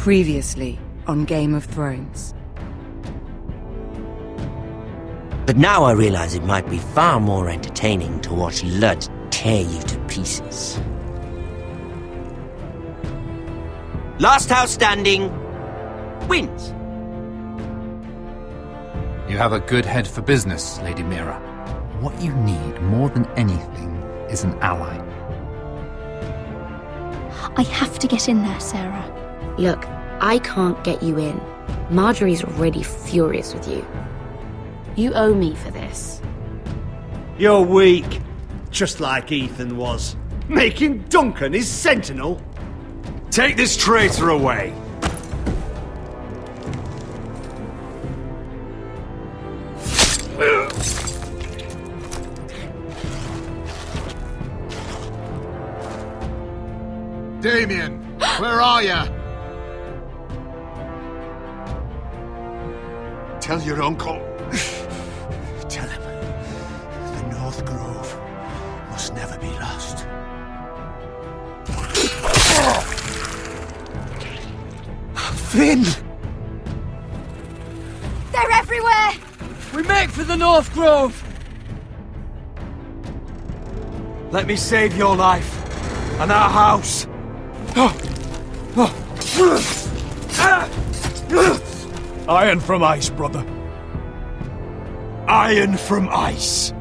Previously on Game of Thrones. But now I realize it might be far more entertaining to watch Lud tear you to pieces. Last house standing wins. You have a good head for business, Lady Mira. What you need more than anything is an ally. I have to get in there, Sarah. Look, I can't get you in. Marjorie's already furious with you. You owe me for this. You're weak. Just like Ethan was. Making Duncan his sentinel. Take this traitor away. Damien, where are ya? Tell your uncle. Tell him the North Grove must never be lost. Finn! They're everywhere! We make for the North Grove! Let me save your life and our house. Iron from ice, brother. Iron from ice.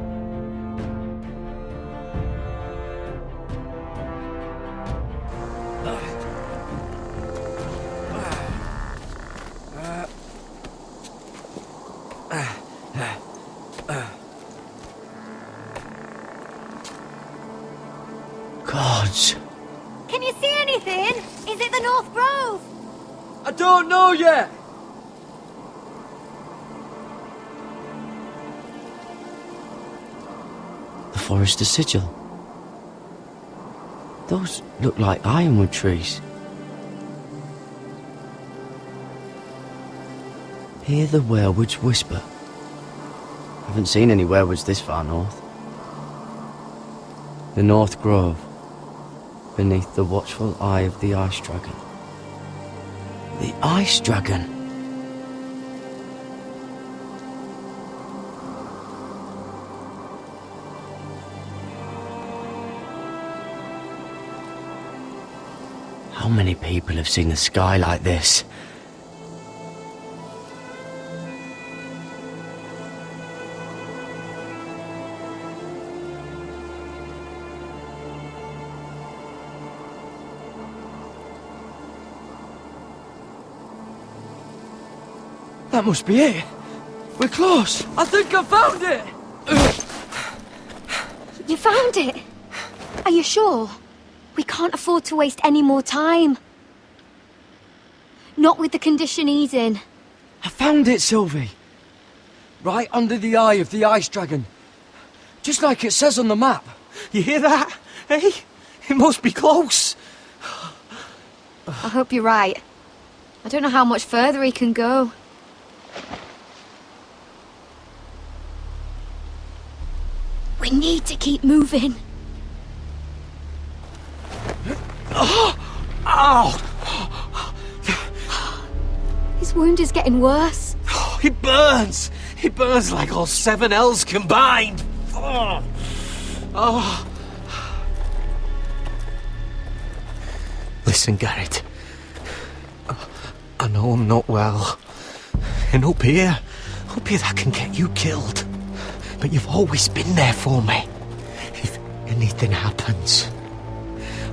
Gods. Can you see anything? Is it the North Grove? I don't know yet. The Forester Sigil. Those look like ironwood trees. Hear the werewoods whisper. Haven't seen any werewoods this far north. The North Grove, beneath the watchful eye of the Ice Dragon. The Ice Dragon! How many people have seen the sky like this? That must be it. We're close. I think I found it. You found it? Are you sure? We can't afford to waste any more time. Not with the condition he's in. I found it, Sylvie. Right under the eye of the Ice Dragon. Just like it says on the map. You hear that? Hey? It must be close. I hope you're right. I don't know how much further he can go. We need to keep moving. Ow! His wound is getting worse. It burns! It burns like all 7 L's combined! Oh. Listen, Gared. I know I'm not well. And up here that can get you killed. But you've always been there for me. If anything happens,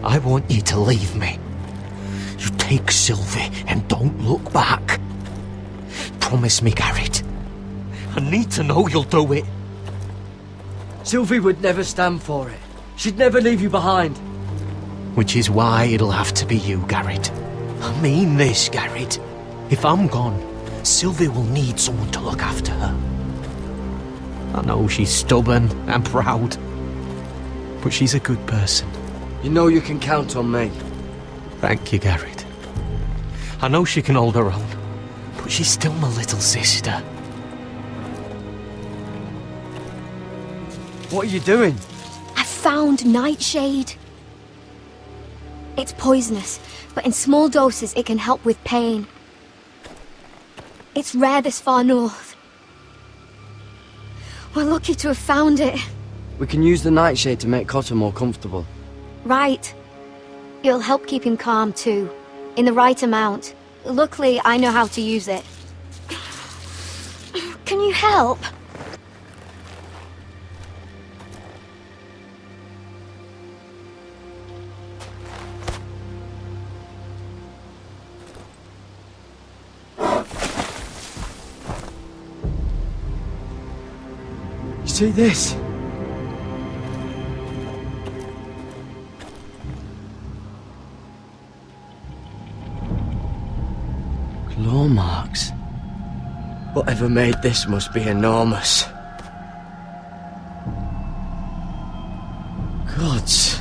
I want you to leave me. You take Sylvie and don't look back. Promise me, Gared. I need to know you'll do it. Sylvie would never stand for it. She'd never leave you behind. Which is why it'll have to be you, Gared. I mean this, Gared. If I'm gone, Sylvie will need someone to look after her. I know she's stubborn and proud, but she's a good person. You know you can count on me. Thank you, Gared. I know she can hold her own, but she's still my little sister. What are you doing? I found Nightshade. It's poisonous, but in small doses it can help with pain. It's rare this far north. We're lucky to have found it. We can use the nightshade to make Cotter more comfortable. Right. It'll help keep him calm too, in the right amount. Luckily, I know how to use it. Can you help? See this? Claw marks. Whatever made this must be enormous. Gods.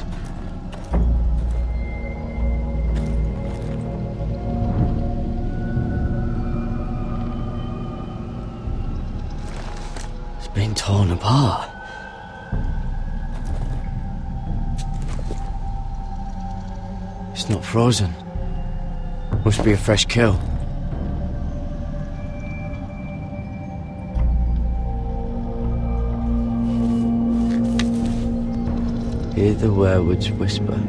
Been torn apart. It's not frozen. Must be a fresh kill. Hear the werewood's whisper.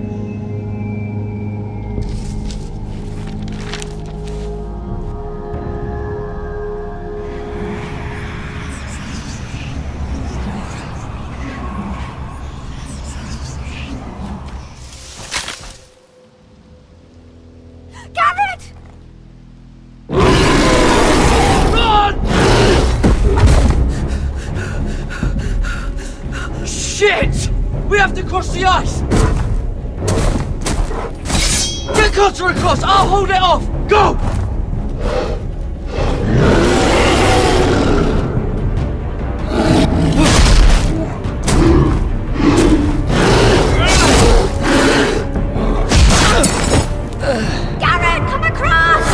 Shit! We have to cross the ice! Get Cotter across! I'll hold it off! Go! Gared, come across!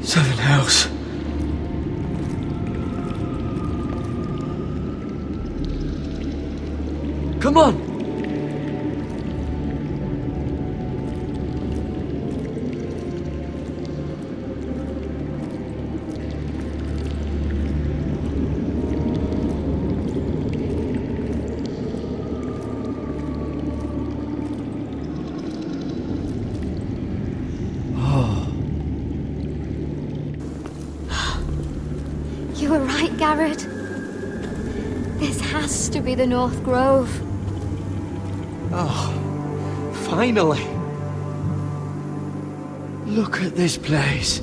Seven hells. Come on! You were right, Gared. This has to be the North Grove. Oh, finally. Look at this place.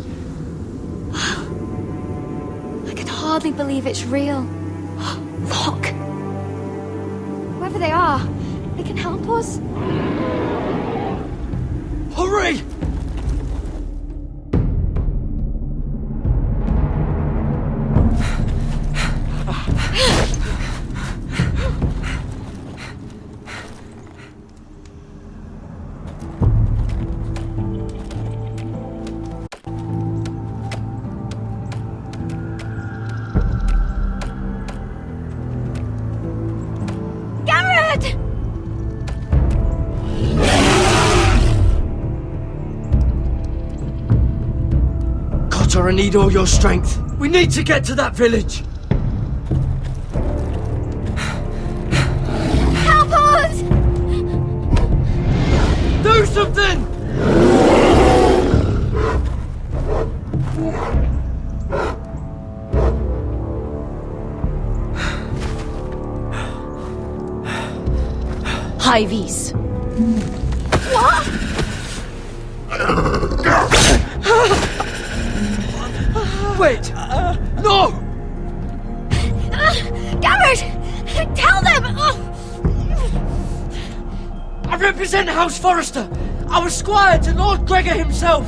I can hardly believe it's real. Look! Whoever they are, they can help us. Hurry! Gared! Cotter, I need all your strength. We need to get to that village. Help us! Do something! High V's. What? Wait! No! Gared! Tell them! I represent House Forrester. I was squire to Lord Gregor himself.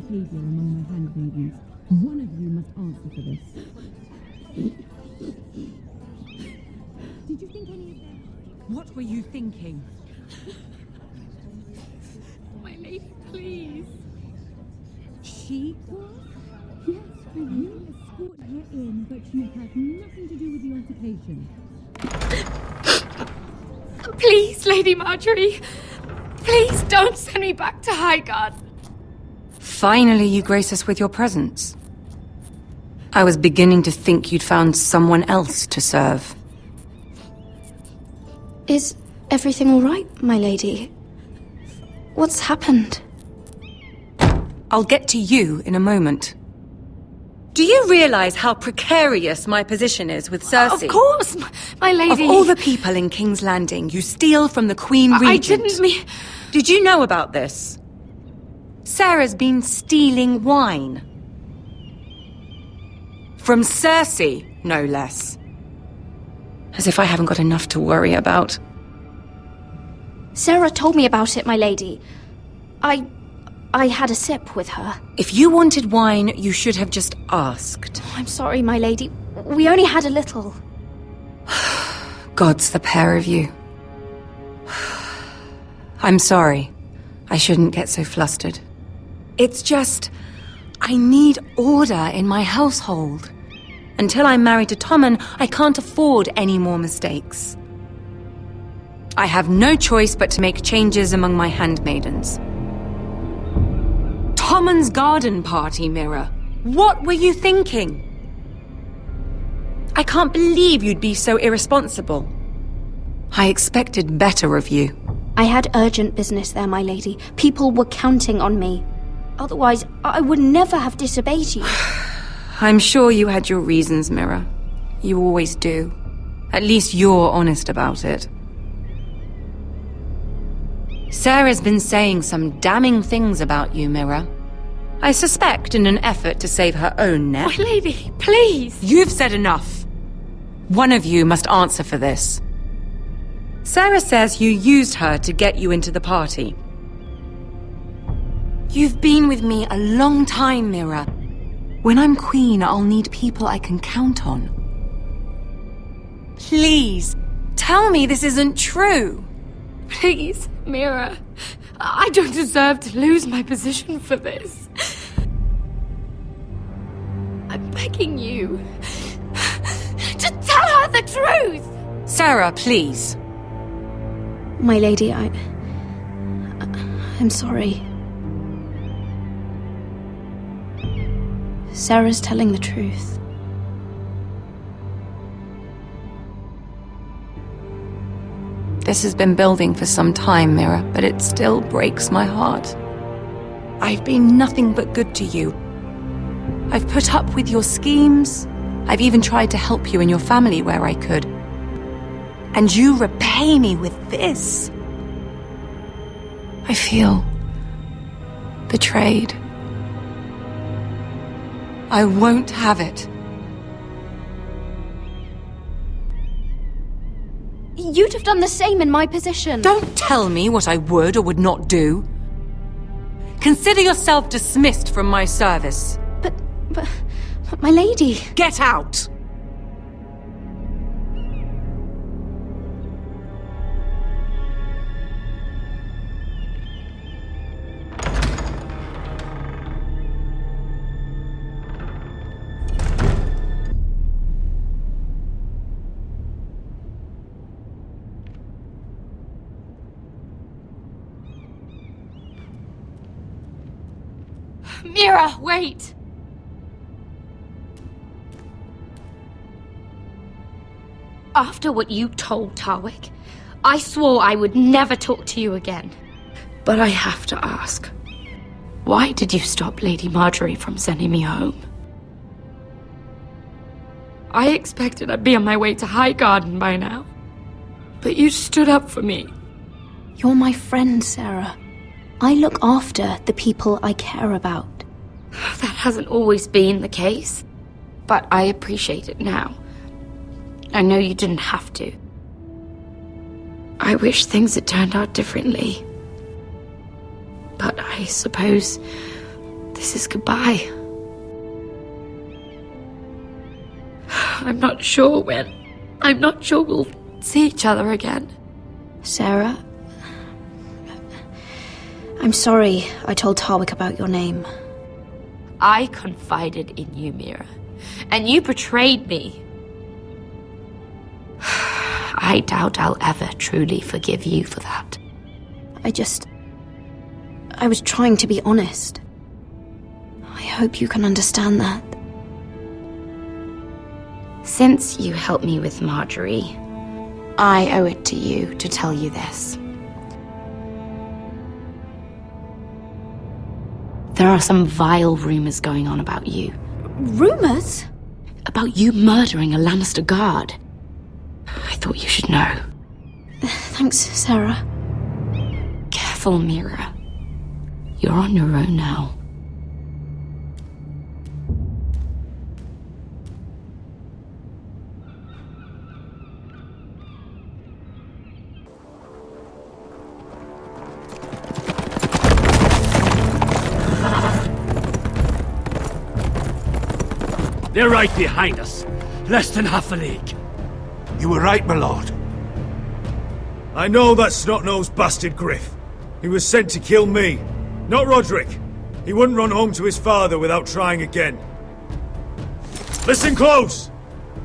behavior among my handmaidens. One of you must answer for this. Did you think any of them... What were you thinking? My lady, please. She was? Yes, you escort her in, but you have nothing to do with the altercation. Please, Lady Marjorie. Please don't send me back to Highgarden. Finally, you grace us with your presence. I was beginning to think you'd found someone else to serve. Is everything all right, my lady? What's happened? I'll get to you in a moment. Do you realize how precarious my position is with Cersei? Of course, my lady. Of all the people in King's Landing, you steal from the Queen Regent. I didn't mean... Did you know about this? Sarah's been stealing wine. From Cersei, no less. As if I haven't got enough to worry about. Sarah told me about it, my lady. I had a sip with her. If you wanted wine, you should have just asked. I'm sorry, my lady. We only had a little. Gods, the pair of you. I'm sorry. I shouldn't get so flustered. It's just... I need order in my household. Until I'm married to Tommen, I can't afford any more mistakes. I have no choice but to make changes among my handmaidens. Tommen's garden party, Mira. What were you thinking? I can't believe you'd be so irresponsible. I expected better of you. I had urgent business there, my lady. People were counting on me. Otherwise, I would never have disobeyed you. I'm sure you had your reasons, Mira. You always do. At least you're honest about it. Sarah's been saying some damning things about you, Mira. I suspect in an effort to save her own neck. My lady, please! You've said enough. One of you must answer for this. Sarah says you used her to get you into the party. You've been with me a long time, Mira. When I'm queen, I'll need people I can count on. Please, tell me this isn't true. Please, Mira. I don't deserve to lose my position for this. I'm begging you to tell her the truth! Sarah, please. My lady, I'm sorry. Sarah's telling the truth. This has been building for some time, Mira, but it still breaks my heart. I've been nothing but good to you. I've put up with your schemes. I've even tried to help you and your family where I could. And you repay me with this. I feel betrayed. I won't have it. You'd have done the same in my position. Don't tell me what I would or would not do. Consider yourself dismissed from my service. But my lady... Get out! Mira, wait! After what you told Tarwick, I swore I would never talk to you again. But I have to ask, why did you stop Lady Marjorie from sending me home? I expected I'd be on my way to Highgarden by now. But you stood up for me. You're my friend, Sarah. I look after the people I care about. That hasn't always been the case, but I appreciate it now. I know you didn't have to. I wish things had turned out differently. But I suppose this is goodbye. I'm not sure when. I'm not sure we'll see each other again. Sarah, I'm sorry I told Tarwick about your name. I confided in you, Mira, and you betrayed me. I doubt I'll ever truly forgive you for that. I was trying to be honest. I hope you can understand that. Since you helped me with Marjorie, I owe it to you to tell you this. There are some vile rumors going on about you. Rumors? About you murdering a Lannister guard. I thought you should know. Thanks, Sarah. Careful, Mira. You're on your own now. They're right behind us. Less than half a league. You were right, my lord. I know that snot-nosed bastard Griff. He was sent to kill me, not Roderick. He wouldn't run home to his father without trying again. Listen close!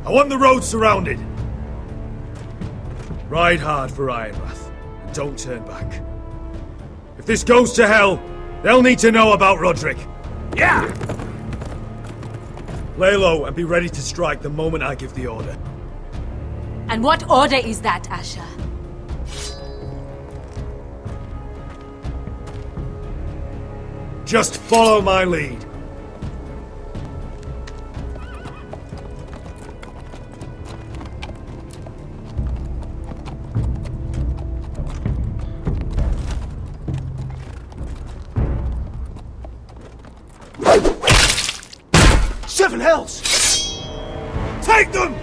I want the road surrounded. Ride hard for Ironrath, and don't turn back. If this goes to hell, they'll need to know about Roderick. Yeah! Lay low and be ready to strike the moment I give the order. And what order is that, Asher? Just follow my lead. Seven hells! Take them!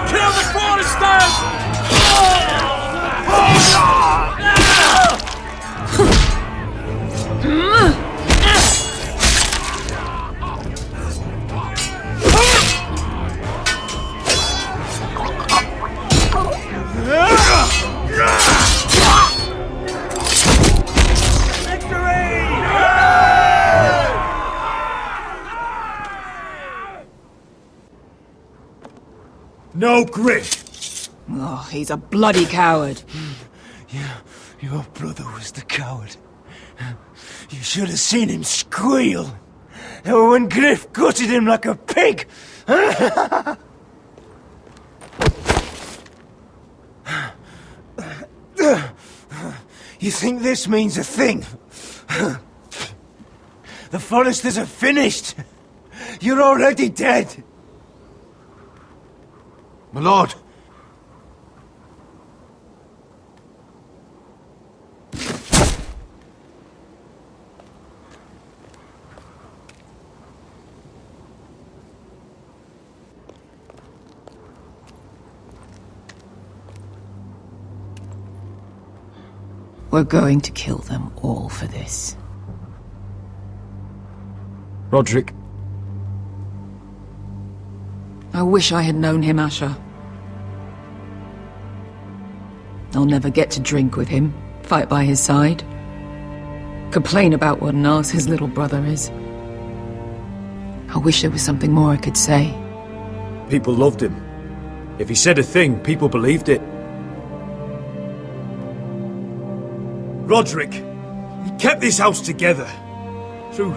Kill the foresters! No Griff! Oh, he's a bloody coward. Your brother was the coward. You should have seen him squeal. When Griff gutted him like a pig. You think this means a thing? The Foresters are finished. You're already dead. My lord. We're going to kill them all for this. Roderick. I wish I had known him, Asher. I'll never get to drink with him, fight by his side, complain about what an arse his little brother is. I wish there was something more I could say. People loved him. If he said a thing, people believed it. Roderick, he kept this house together through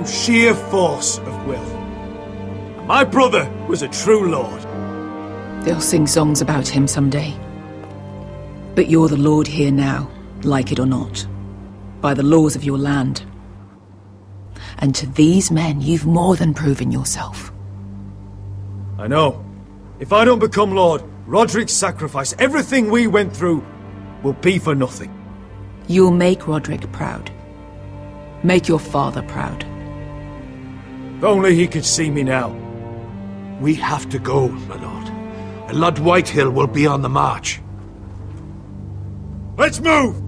sheer force of will. And my brother was a true lord. They'll sing songs about him someday. But you're the lord here now, like it or not, by the laws of your land. And to these men, you've more than proven yourself. I know. If I don't become lord, Roderick's sacrifice, everything we went through, will be for nothing. You'll make Roderick proud. Make your father proud. If only he could see me now. We have to go, my lord. And Lord Whitehill will be on the march. Let's move!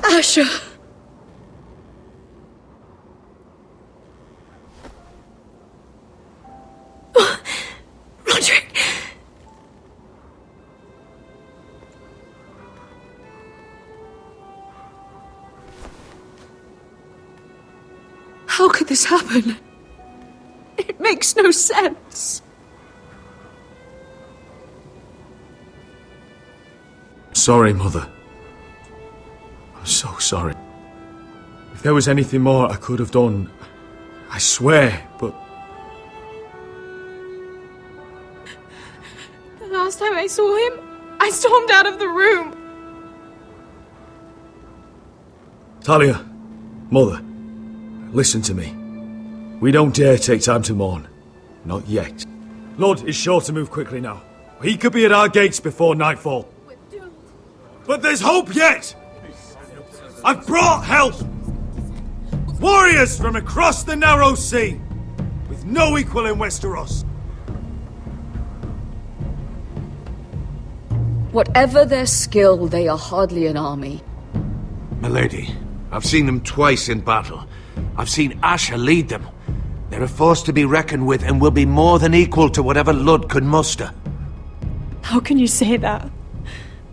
Asher! Roderick! How could this happen? It makes no sense. Sorry, Mother. I'm so sorry. If there was anything more I could have done, I swear, but... The last time I saw him, I stormed out of the room. Talia, Mother, listen to me. We don't dare take time to mourn. Not yet. Lord is sure to move quickly now. He could be at our gates before nightfall. But there's hope yet! I've brought help! Warriors from across the narrow sea, with no equal in Westeros. Whatever their skill, they are hardly an army. Milady, I've seen them twice in battle. I've seen Asher lead them. They're a force to be reckoned with and will be more than equal to whatever Lud could muster. How can you say that?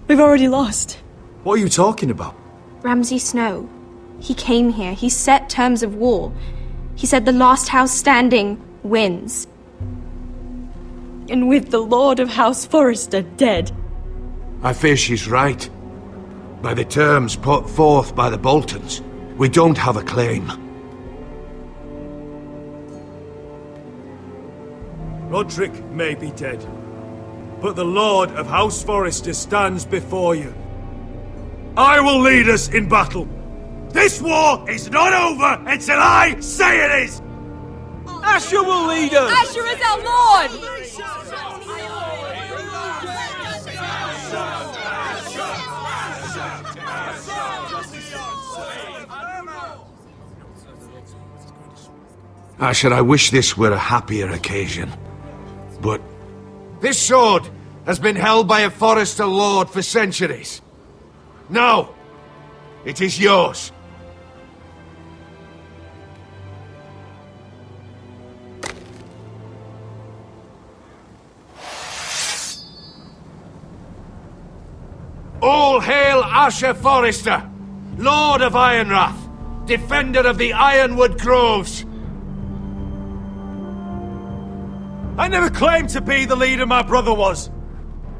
We've already lost. What are you talking about? Ramsay Snow. He came here. He set terms of war. He said the last house standing wins. And with the Lord of House Forrester dead. I fear she's right. By the terms put forth by the Boltons, we don't have a claim. Roderick may be dead, but the Lord of House Forrester stands before you. I will lead us in battle. This war is not over until I say it is! Asher will lead us! Asher is our Lord! Asher, I wish this were a happier occasion. But this sword has been held by a Forester Lord for centuries. Now, it is yours. All hail Asher Forester, Lord of Ironrath, defender of the Ironwood Groves. I never claimed to be the leader my brother was.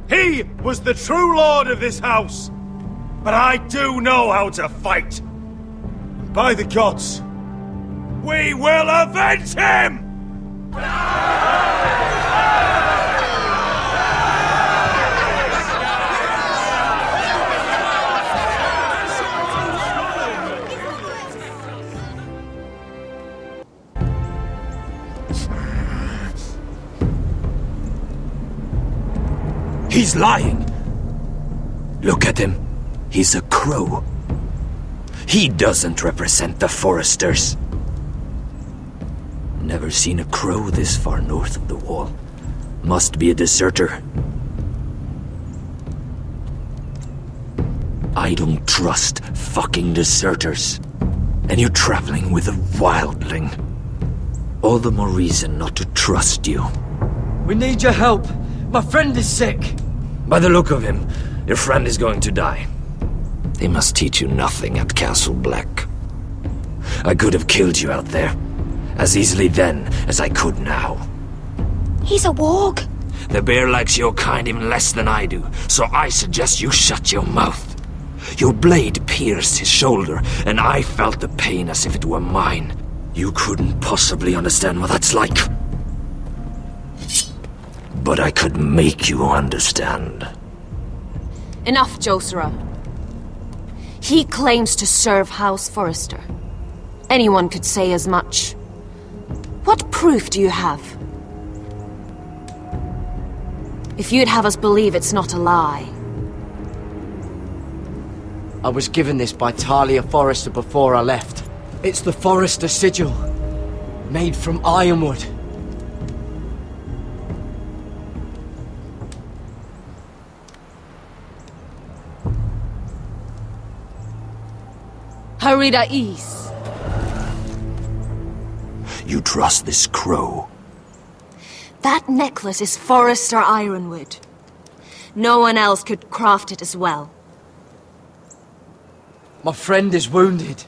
He was the true lord of this house. But I do know how to fight. And by the gods, we will avenge him! He's lying. Look at him. He's a crow. He doesn't represent the Foresters. Never seen a crow this far north of the wall. Must be a deserter. I don't trust fucking deserters. And you're traveling with a wildling. All the more reason not to trust you. We need your help. My friend is sick. By the look of him, your friend is going to die. They must teach you nothing at Castle Black. I could have killed you out there, as easily then as I could now. He's a warg. The bear likes your kind even less than I do, so I suggest you shut your mouth. Your blade pierced his shoulder, and I felt the pain as if it were mine. You couldn't possibly understand what that's like. But I could make you understand. Enough, Josera. He claims to serve House Forester. Anyone could say as much. What proof do you have? If you'd have us believe it's not a lie. I was given this by Talia Forester before I left. It's the Forester sigil, made from ironwood. Harida East. You trust this crow? That necklace is Forester Ironwood. No one else could craft it as well. My friend is wounded.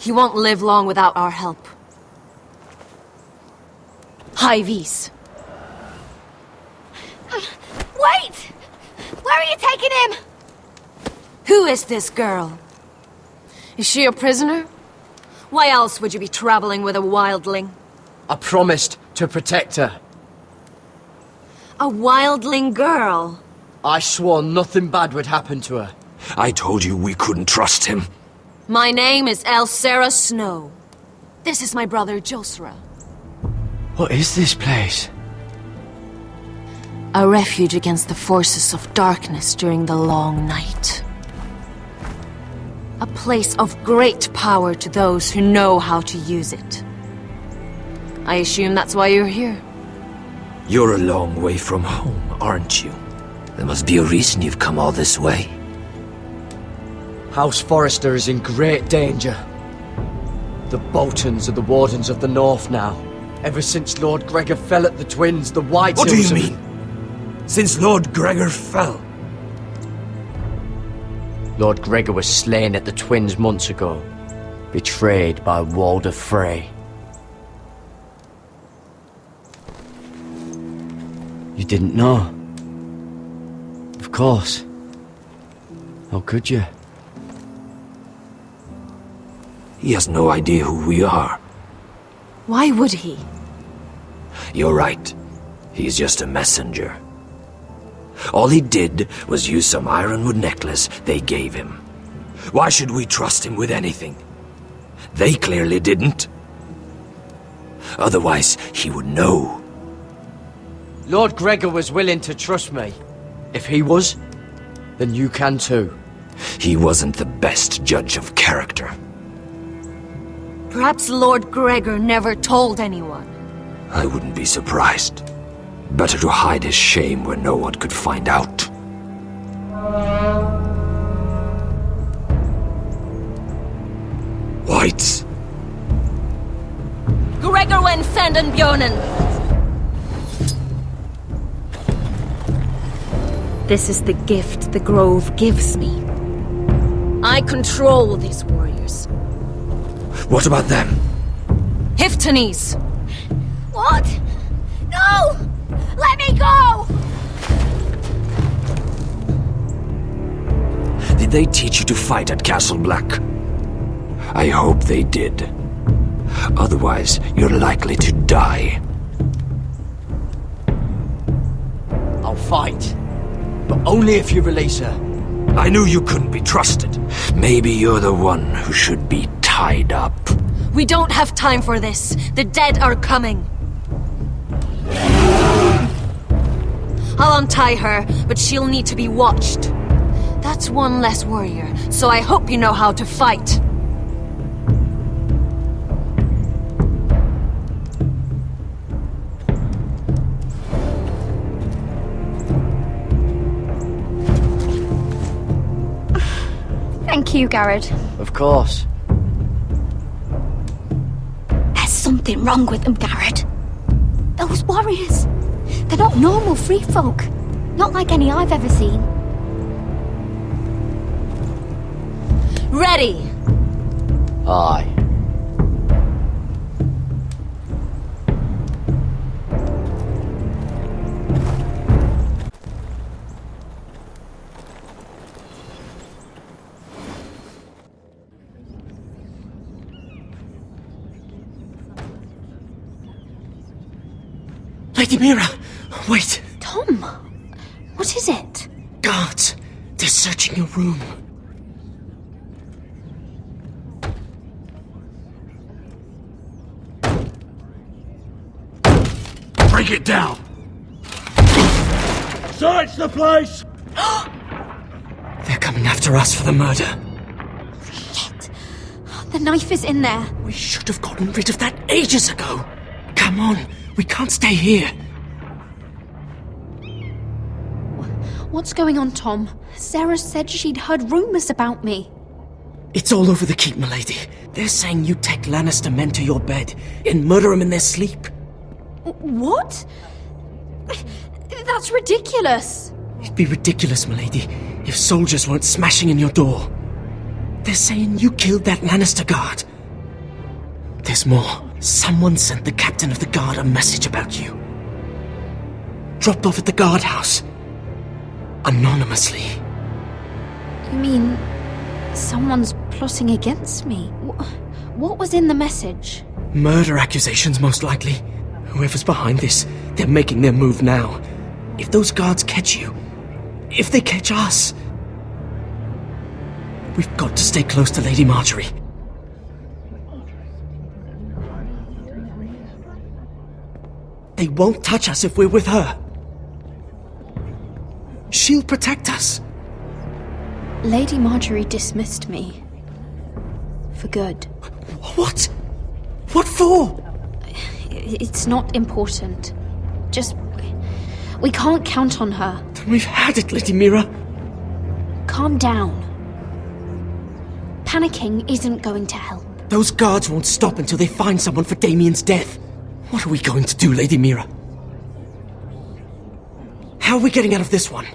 He won't live long without our help. High Vis. Wait! Where are you taking him? Who is this girl? Is she a prisoner? Why else would you be traveling with a wildling? I promised to protect her. A wildling girl? I swore nothing bad would happen to her. I told you we couldn't trust him. My name is Elsera Snow. This is my brother Josera. What is this place? A refuge against the forces of darkness during the long night. A place of great power to those who know how to use it. I assume that's why you're here. You're a long way from home, aren't you? There must be a reason you've come all this way. House Forester is in great danger. The Boltons are the Wardens of the North now. Ever since Lord Gregor fell at the Twins, the Whitehills... What do you mean? Since Lord Gregor fell? Lord Gregor was slain at the Twins months ago, betrayed by Walder Frey. You didn't know? Of course. How could you? He has no idea who we are. Why would he? You're right. He's just a messenger. All he did was use some ironwood necklace they gave him. Why should we trust him with anything? They clearly didn't. Otherwise, he would know. Lord Gregor was willing to trust me. If he was, then you can too. He wasn't the best judge of character. Perhaps Lord Gregor never told anyone. I wouldn't be surprised. Better to hide his shame where no one could find out. Whites. Gregor wen fenden bjonen! This is the gift the Grove gives me. I control these warriors. What about them? Hiftanes! What? No! Let me go! Did they teach you to fight at Castle Black? I hope they did. Otherwise, you're likely to die. I'll fight. But only if you release her. I knew you couldn't be trusted. Maybe you're the one who should be tied up. We don't have time for this. The dead are coming. I'll untie her, but she'll need to be watched. That's one less warrior, so I hope you know how to fight. Thank you, Gared. Of course. There's something wrong with them, Gared. Those warriors. They're not normal free folk. Not like any I've ever seen. Ready! Aye. Lady Mira! Wait! Tom! What is it? Guards! They're searching your room. Break it down! Search the place! They're coming after us for the murder. Shit! The knife is in there. We should have gotten rid of that ages ago. Come on, we can't stay here. What's going on, Tom? Sarah said she'd heard rumors about me. It's all over the keep, milady. They're saying you take Lannister men to your bed and murder them in their sleep. What? That's ridiculous. It'd be ridiculous, milady, if soldiers weren't smashing in your door. They're saying you killed that Lannister guard. There's more. Someone sent the captain of the guard a message about you. Dropped off at the guardhouse. Anonymously. You mean someone's plotting against me? What was in the message? Murder accusations, most likely. Whoever's behind this, they're making their move now. If those guards catch you, if they catch us, we've got to stay close to Lady Marjorie. They won't touch us if we're with her. She'll protect us. Lady Marjorie dismissed me. For good. What? What for? It's not important. Just... we can't count on her. Then we've had it, Lady Mira. Calm down. Panicking isn't going to help. Those guards won't stop until they find someone for Damien's death. What are we going to do, Lady Mira? How are we getting out of this one?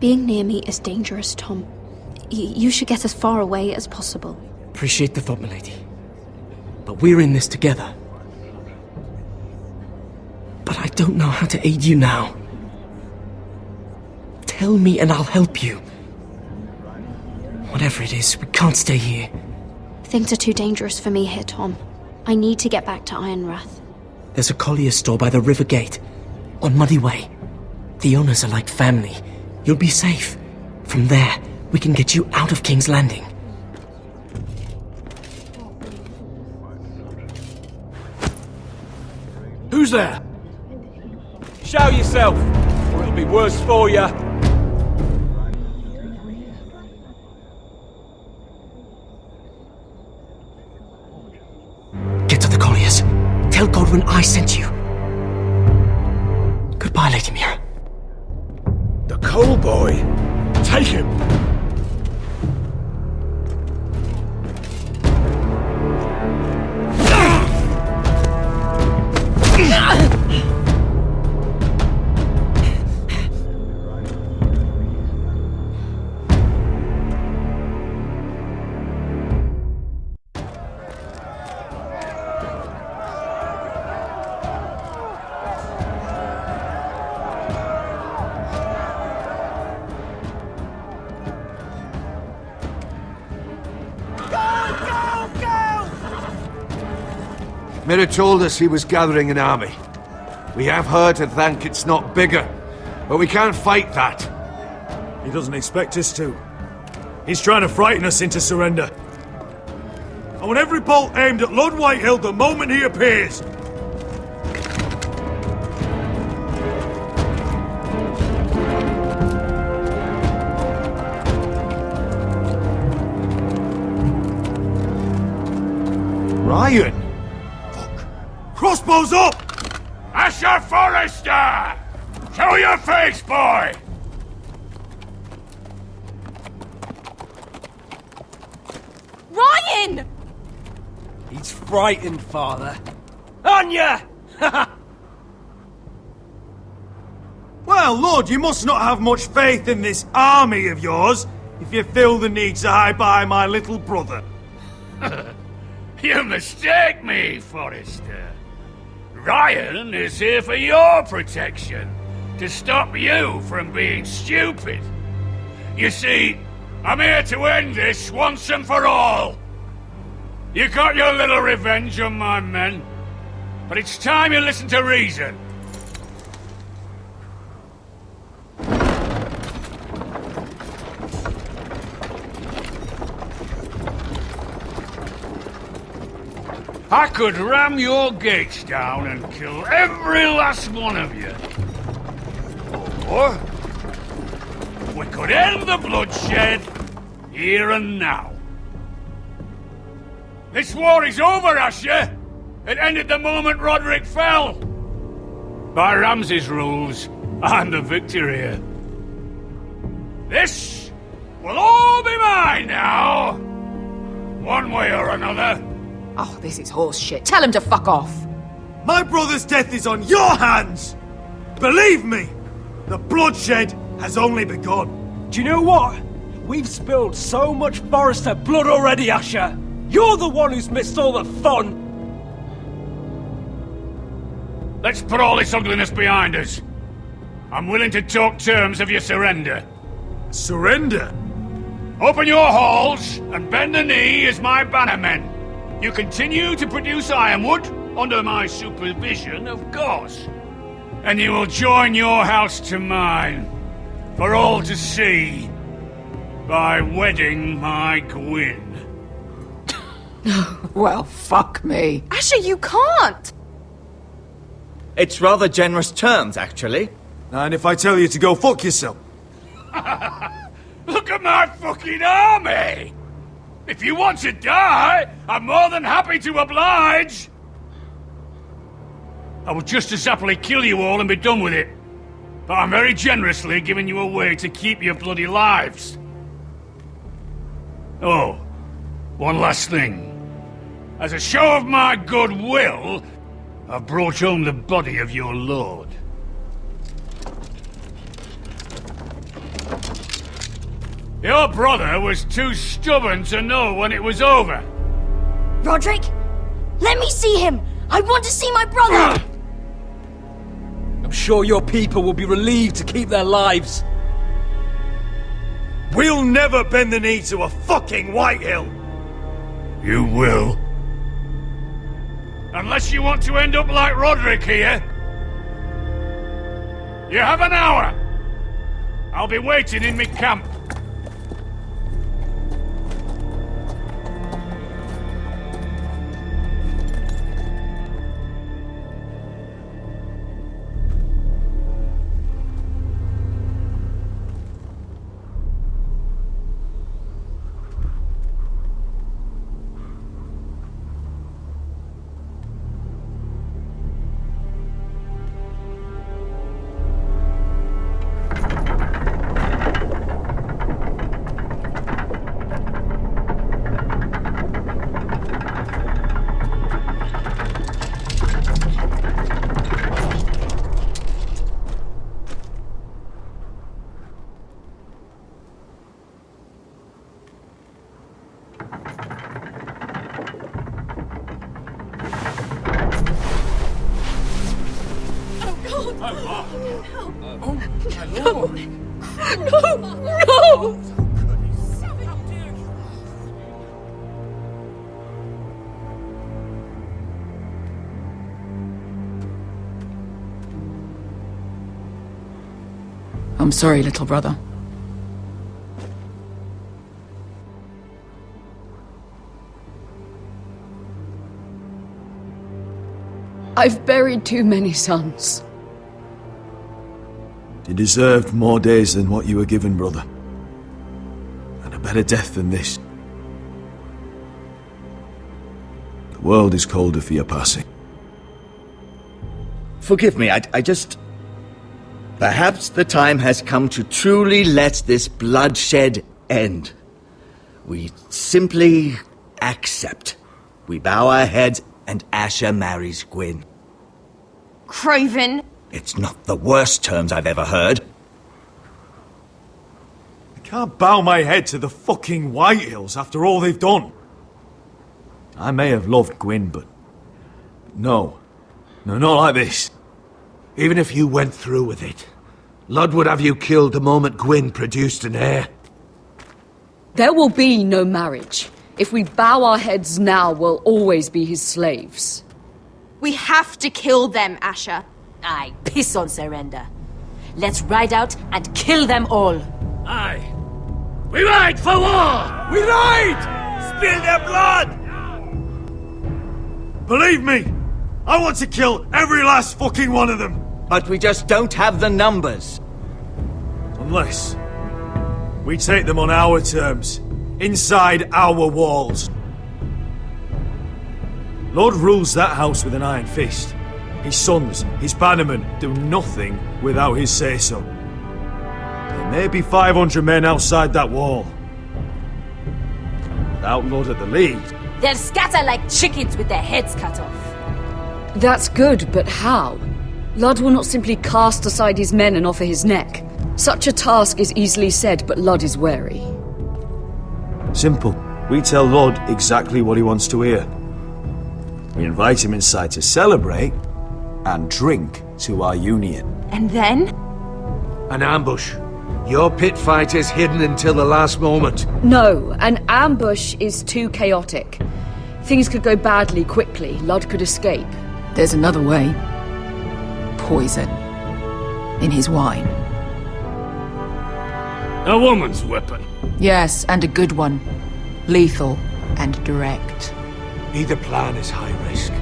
Being near me is dangerous, Tom. You should get as far away as possible. Appreciate the thought, milady. But we're in this together. But I don't know how to aid you now. Tell me and I'll help you. Whatever it is, we can't stay here. Things are too dangerous for me here, Tom. I need to get back to Ironrath. There's a collier's store by the river gate, on Muddy Way. The owners are like family. You'll be safe. From there, we can get you out of King's Landing. Who's there? Show yourself, or it'll be worse for you. warriors. Tell Godwin I sent you. Goodbye, Lady Mira. The coal boy. Take him. Mira told us he was gathering an army. We have her to thank it's not bigger, but we can't fight that. He doesn't expect us to. He's trying to frighten us into surrender. I want every bolt aimed at Lord Whitehill the moment he appears. Ryan! Crossbows up! Asher Forrester! Show your face, boy! Ryan! He's frightened, Father. On ya! Well, Lord, you must not have much faith in this army of yours if you feel the need to hide behind my little brother. You mistake me, Forrester. Ryan is here for your protection, to stop you from being stupid. You see, I'm here to end this once and for all. You got your little revenge on my men, but it's time you listen to reason. I could ram your gates down and kill every last one of you. Or we could end the bloodshed here and now. This war is over, Asher. It ended the moment Roderick fell. By Ramsay's rules, I'm the victor here. This will all be mine now. One way or another. Oh, this is horse shit. Tell him to fuck off. My brother's death is on your hands! Believe me, the bloodshed has only begun. Do you know what? We've spilled so much Forrester blood already, Asher. You're the one who's missed all the fun. Let's put all this ugliness behind us. I'm willing to talk terms of your surrender. Surrender? Open your halls and bend the knee as my bannermen. You continue to produce ironwood, under my supervision, of course. And you will join your house to mine, for all to see, by wedding my Gwyn. Well, fuck me. Asher, you can't! It's rather generous terms, actually. And if I tell you to go fuck yourself? Look at my fucking army! If you want to die, I'm more than happy to oblige! I would just as happily kill you all and be done with it. But I'm very generously giving you a way to keep your bloody lives. Oh, one last thing. As a show of my goodwill, I've brought home the body of your lord. Your brother was too stubborn to know when it was over. Roderick, let me see him! I want to see my brother! I'm sure your people will be relieved to keep their lives. We'll never bend the knee to a fucking Whitehill! You will. Unless you want to end up like Roderick here. You have an hour. I'll be waiting in my camp. No! I'm sorry, little brother. I've buried too many sons. You deserved more days than what you were given, brother. And a better death than this. The world is colder for your passing. Forgive me, I just... Perhaps the time has come to truly let this bloodshed end. We simply accept. We bow our heads and Asher marries Gwyn. Craven! It's not the worst terms I've ever heard. I can't bow my head to the fucking Whitehills after all they've done. I may have loved Gwyn, but... No, not like this. Even if you went through with it, Lud would have you killed the moment Gwyn produced an heir. There will be no marriage. If we bow our heads now, we'll always be his slaves. We have to kill them, Asher. Aye, piss on surrender. Let's ride out and kill them all. Aye. We ride for war! We ride! Spill their blood! Believe me, I want to kill every last fucking one of them. But we just don't have the numbers. Unless we take them on our terms, inside our walls. Lord rules that house with an iron fist. His sons, his bannermen, do nothing without his say-so. There may be 500 men outside that wall. Without Lord at the lead... They'll scatter like chickens with their heads cut off. That's good, but how? Lud will not simply cast aside his men and offer his neck. Such a task is easily said, but Lud is wary. Simple. We tell Lord exactly what he wants to hear. We invite him inside to celebrate and drink to our union. And then? An ambush. Your pit fight is hidden until the last moment. No, an ambush is too chaotic. Things could go badly quickly. Lud could escape. There's another way. Poison. In his wine. A woman's weapon. Yes, and a good one. Lethal and direct. Either plan is high risk.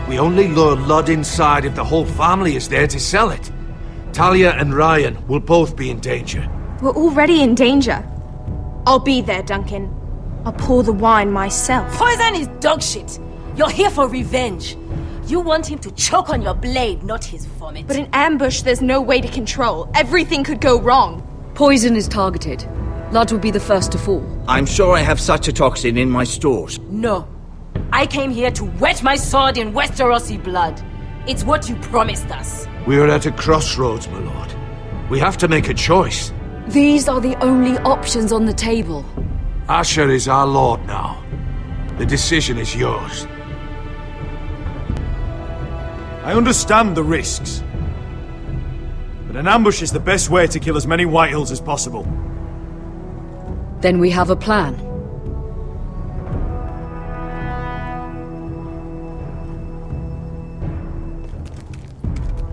We only lure Lud inside if the whole family is there to sell it. Talia and Ryan will both be in danger. We're already in danger. I'll be there, Duncan. I'll pour the wine myself. Poison is dog shit. You're here for revenge. You want him to choke on your blade, not his vomit. But in ambush, there's no way to control. Everything could go wrong. Poison is targeted. Lud will be the first to fall. I'm sure I have such a toxin in my stores. No. I came here to wet my sword in Westerosi blood. It's what you promised us. We're at a crossroads, my lord. We have to make a choice. These are the only options on the table. Asher is our lord now. The decision is yours. I understand the risks. But an ambush is the best way to kill as many Whitehills as possible. Then we have a plan.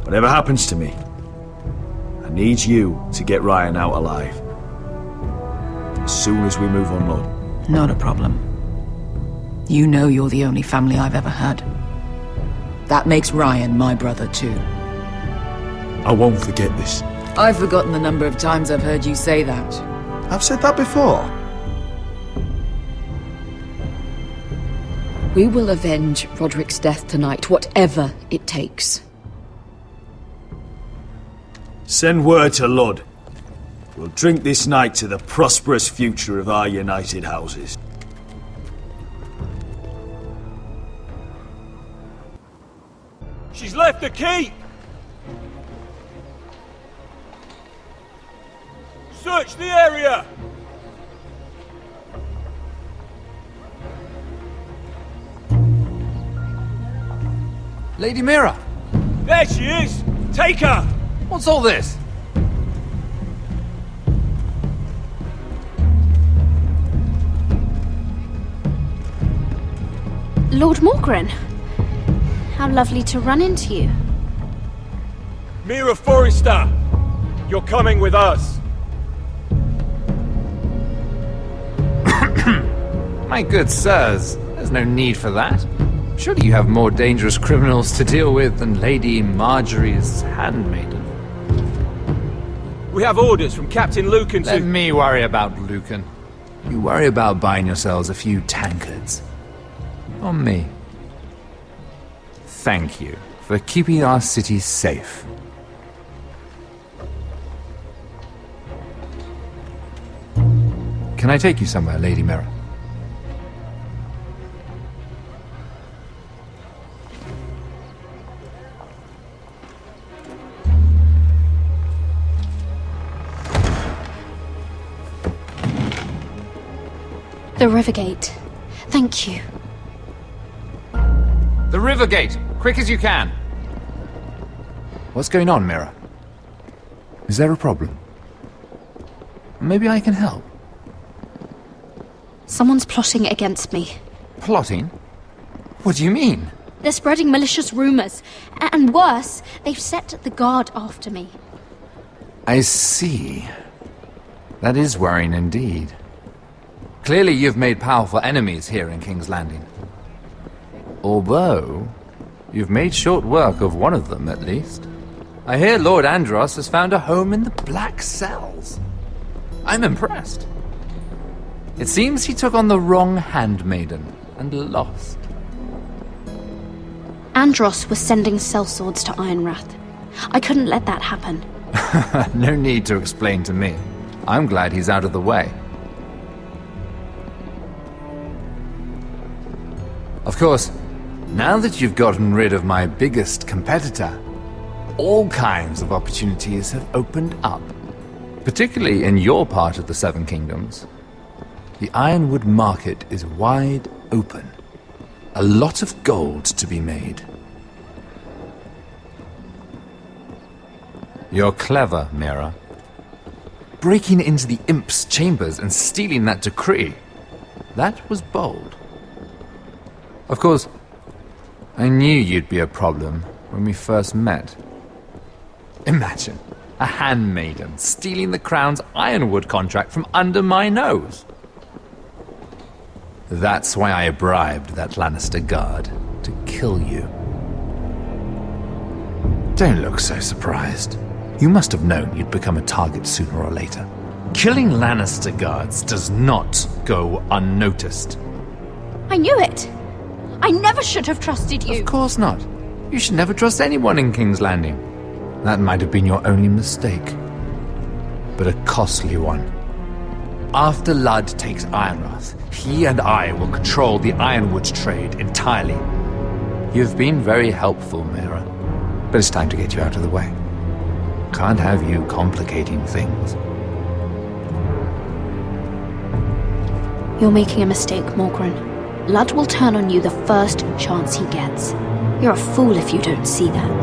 Whatever happens to me, I need you to get Ryan out alive. As soon as we move on, Lord. Not a problem. You know you're the only family I've ever had. That makes Ryan my brother too. I won't forget this. I've forgotten the number of times I've heard you say that. I've said that before. We will avenge Roderick's death tonight, whatever it takes. Send word to Lud. We'll drink this night to the prosperous future of our united houses. She's left the keep! Search the area! Lady Mira! There she is! Take her! What's all this? Lord Morgren. How lovely to run into you. Mira Forrester! You're coming with us! My good sirs, there's no need for that. Surely you have more dangerous criminals to deal with than Lady Marjorie's handmaiden. We have orders from Captain Lucan to... Let me worry about Lucan. You worry about buying yourselves a few tankards. On me. Thank you for keeping our city safe. Can I take you somewhere, Lady Mira? The Rivergate. Thank you. The Rivergate! Quick as you can! What's going on, Mira? Is there a problem? Maybe I can help. Someone's plotting against me. Plotting? What do you mean? They're spreading malicious rumors. And worse, they've set the guard after me. I see. That is worrying indeed. Clearly you've made powerful enemies here in King's Landing. Although, you've made short work of one of them, at least. I hear Lord Andros has found a home in the Black Cells. I'm impressed. It seems he took on the wrong handmaiden and lost. Andros was sending sellswords to Ironrath. I couldn't let that happen. No need to explain to me. I'm glad he's out of the way. Of course, now that you've gotten rid of my biggest competitor, all kinds of opportunities have opened up. Particularly in your part of the Seven Kingdoms. The Ironwood market is wide open. A lot of gold to be made. You're clever, Mira. Breaking into the Imp's chambers and stealing that decree. That was bold. Of course, I knew you'd be a problem when we first met. Imagine, a handmaiden stealing the Crown's Ironwood contract from under my nose. That's why I bribed that Lannister guard to kill you. Don't look so surprised. You must have known you'd become a target sooner or later. Killing Lannister guards does not go unnoticed. I knew it. I never should have trusted you. Of course not. You should never trust anyone in King's Landing. That might have been your only mistake. But a costly one. After Ludd takes Ironrath, he and I will control the Ironwood trade entirely. You've been very helpful, Mira. But it's time to get you out of the way. Can't have you complicating things. You're making a mistake, Morgren. Ludd will turn on you the first chance he gets. You're a fool if you don't see that.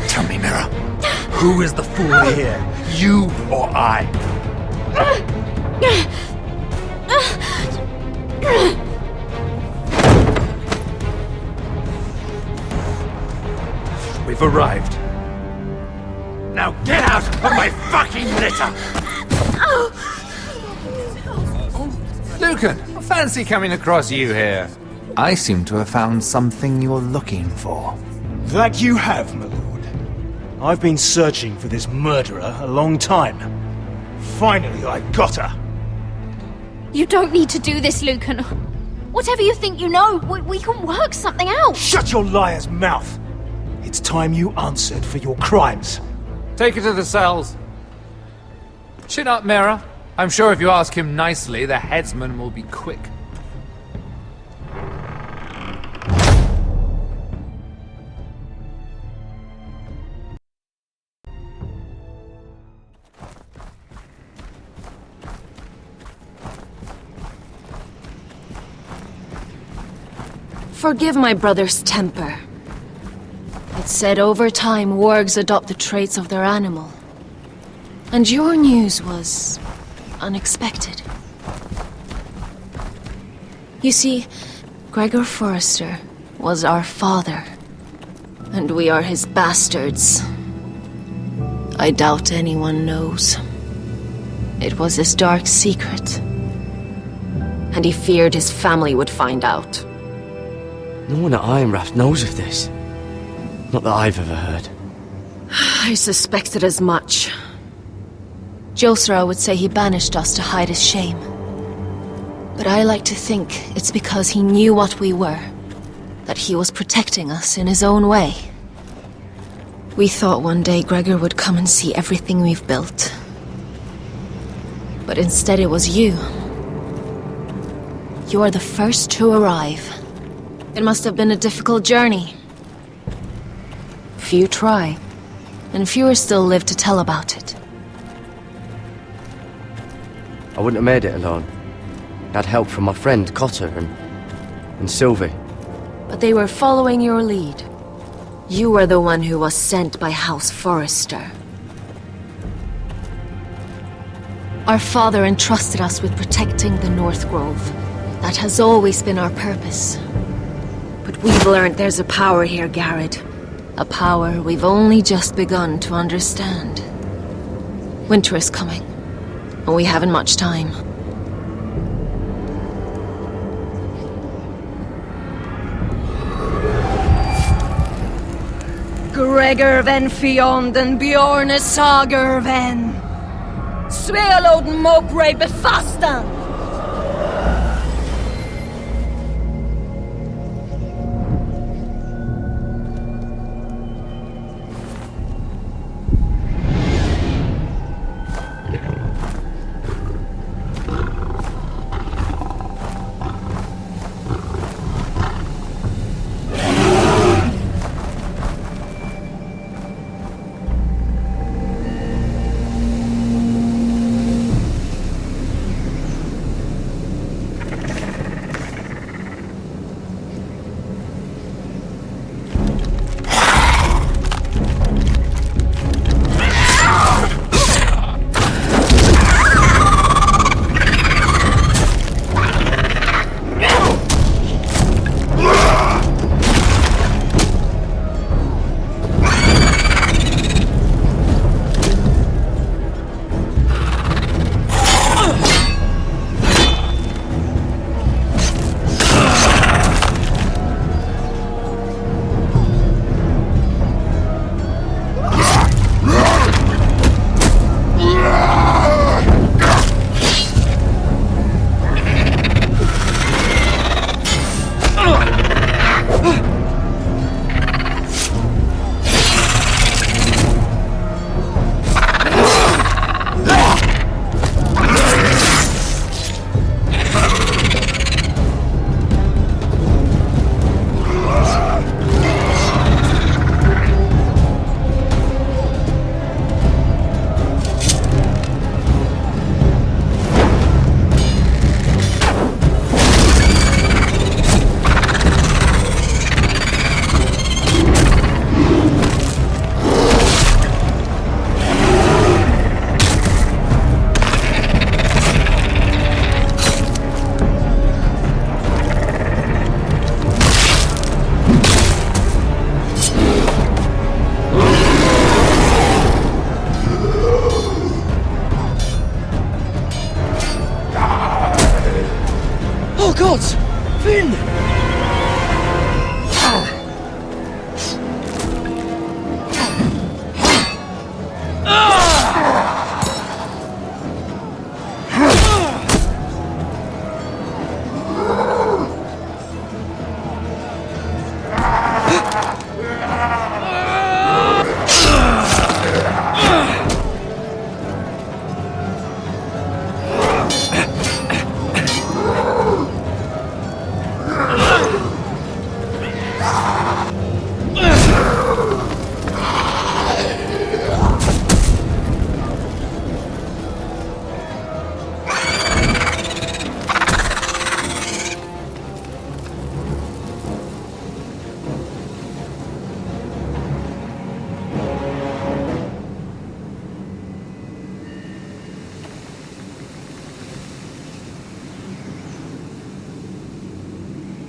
Tell me, Mira, who is the fool here? You or I? We've arrived. Now get out of my fucking litter! Lucan, I fancy coming across you here. I seem to have found something you're looking for. That you have, my lord. I've been searching for this murderer a long time. Finally, I got her. You don't need to do this, Lucan. Whatever you think you know, we can work something out. Shut your liar's mouth. It's time you answered for your crimes. Take her to the cells. Chin up, Mira. I'm sure if you ask him nicely, the headsman will be quick. Forgive my brother's temper. It's said over time wargs adopt the traits of their animal. And your news was unexpected. You see, Gregor Forrester was our father, and we are his bastards. I doubt anyone knows. It was his dark secret, and he feared his family would find out. No one at Ironrath knows of this. Not that I've ever heard. I suspected as much. Josra would say he banished us to hide his shame. But I like to think it's because he knew what we were, that he was protecting us in his own way. We thought one day Gregor would come and see everything we've built. But instead it was you. You are the first to arrive. It must have been a difficult journey. Few try, and fewer still live to tell about it. I wouldn't have made it alone. I had help from my friend Cotter and Sylvie. But they were following your lead. You were the one who was sent by House Forrester. Our father entrusted us with protecting the North Grove. That has always been our purpose. But we've learned there's a power here, Gared. A power we've only just begun to understand. Winter is coming, and we haven't much time. Gregor ven Fionden Bjorne Sager ven Svealoden Mokre befastan.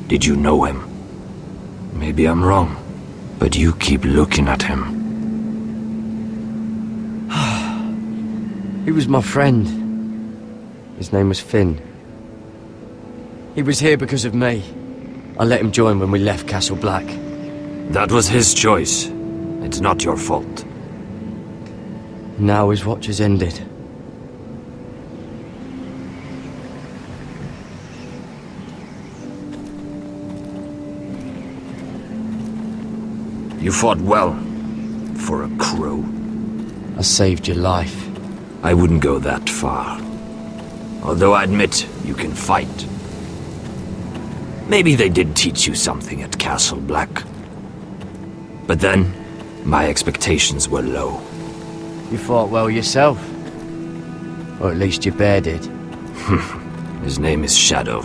Did you know him? Maybe I'm wrong, but you keep looking at him. He was my friend. His name was Finn. He was here because of me. I let him join when we left Castle Black. That was his choice. It's not your fault. Now his watch has ended. You fought well. For a crow. I saved your life. I wouldn't go that far. Although I admit, you can fight. Maybe they did teach you something at Castle Black. But then, my expectations were low. You fought well yourself. Or at least your bear did. His name is Shadow.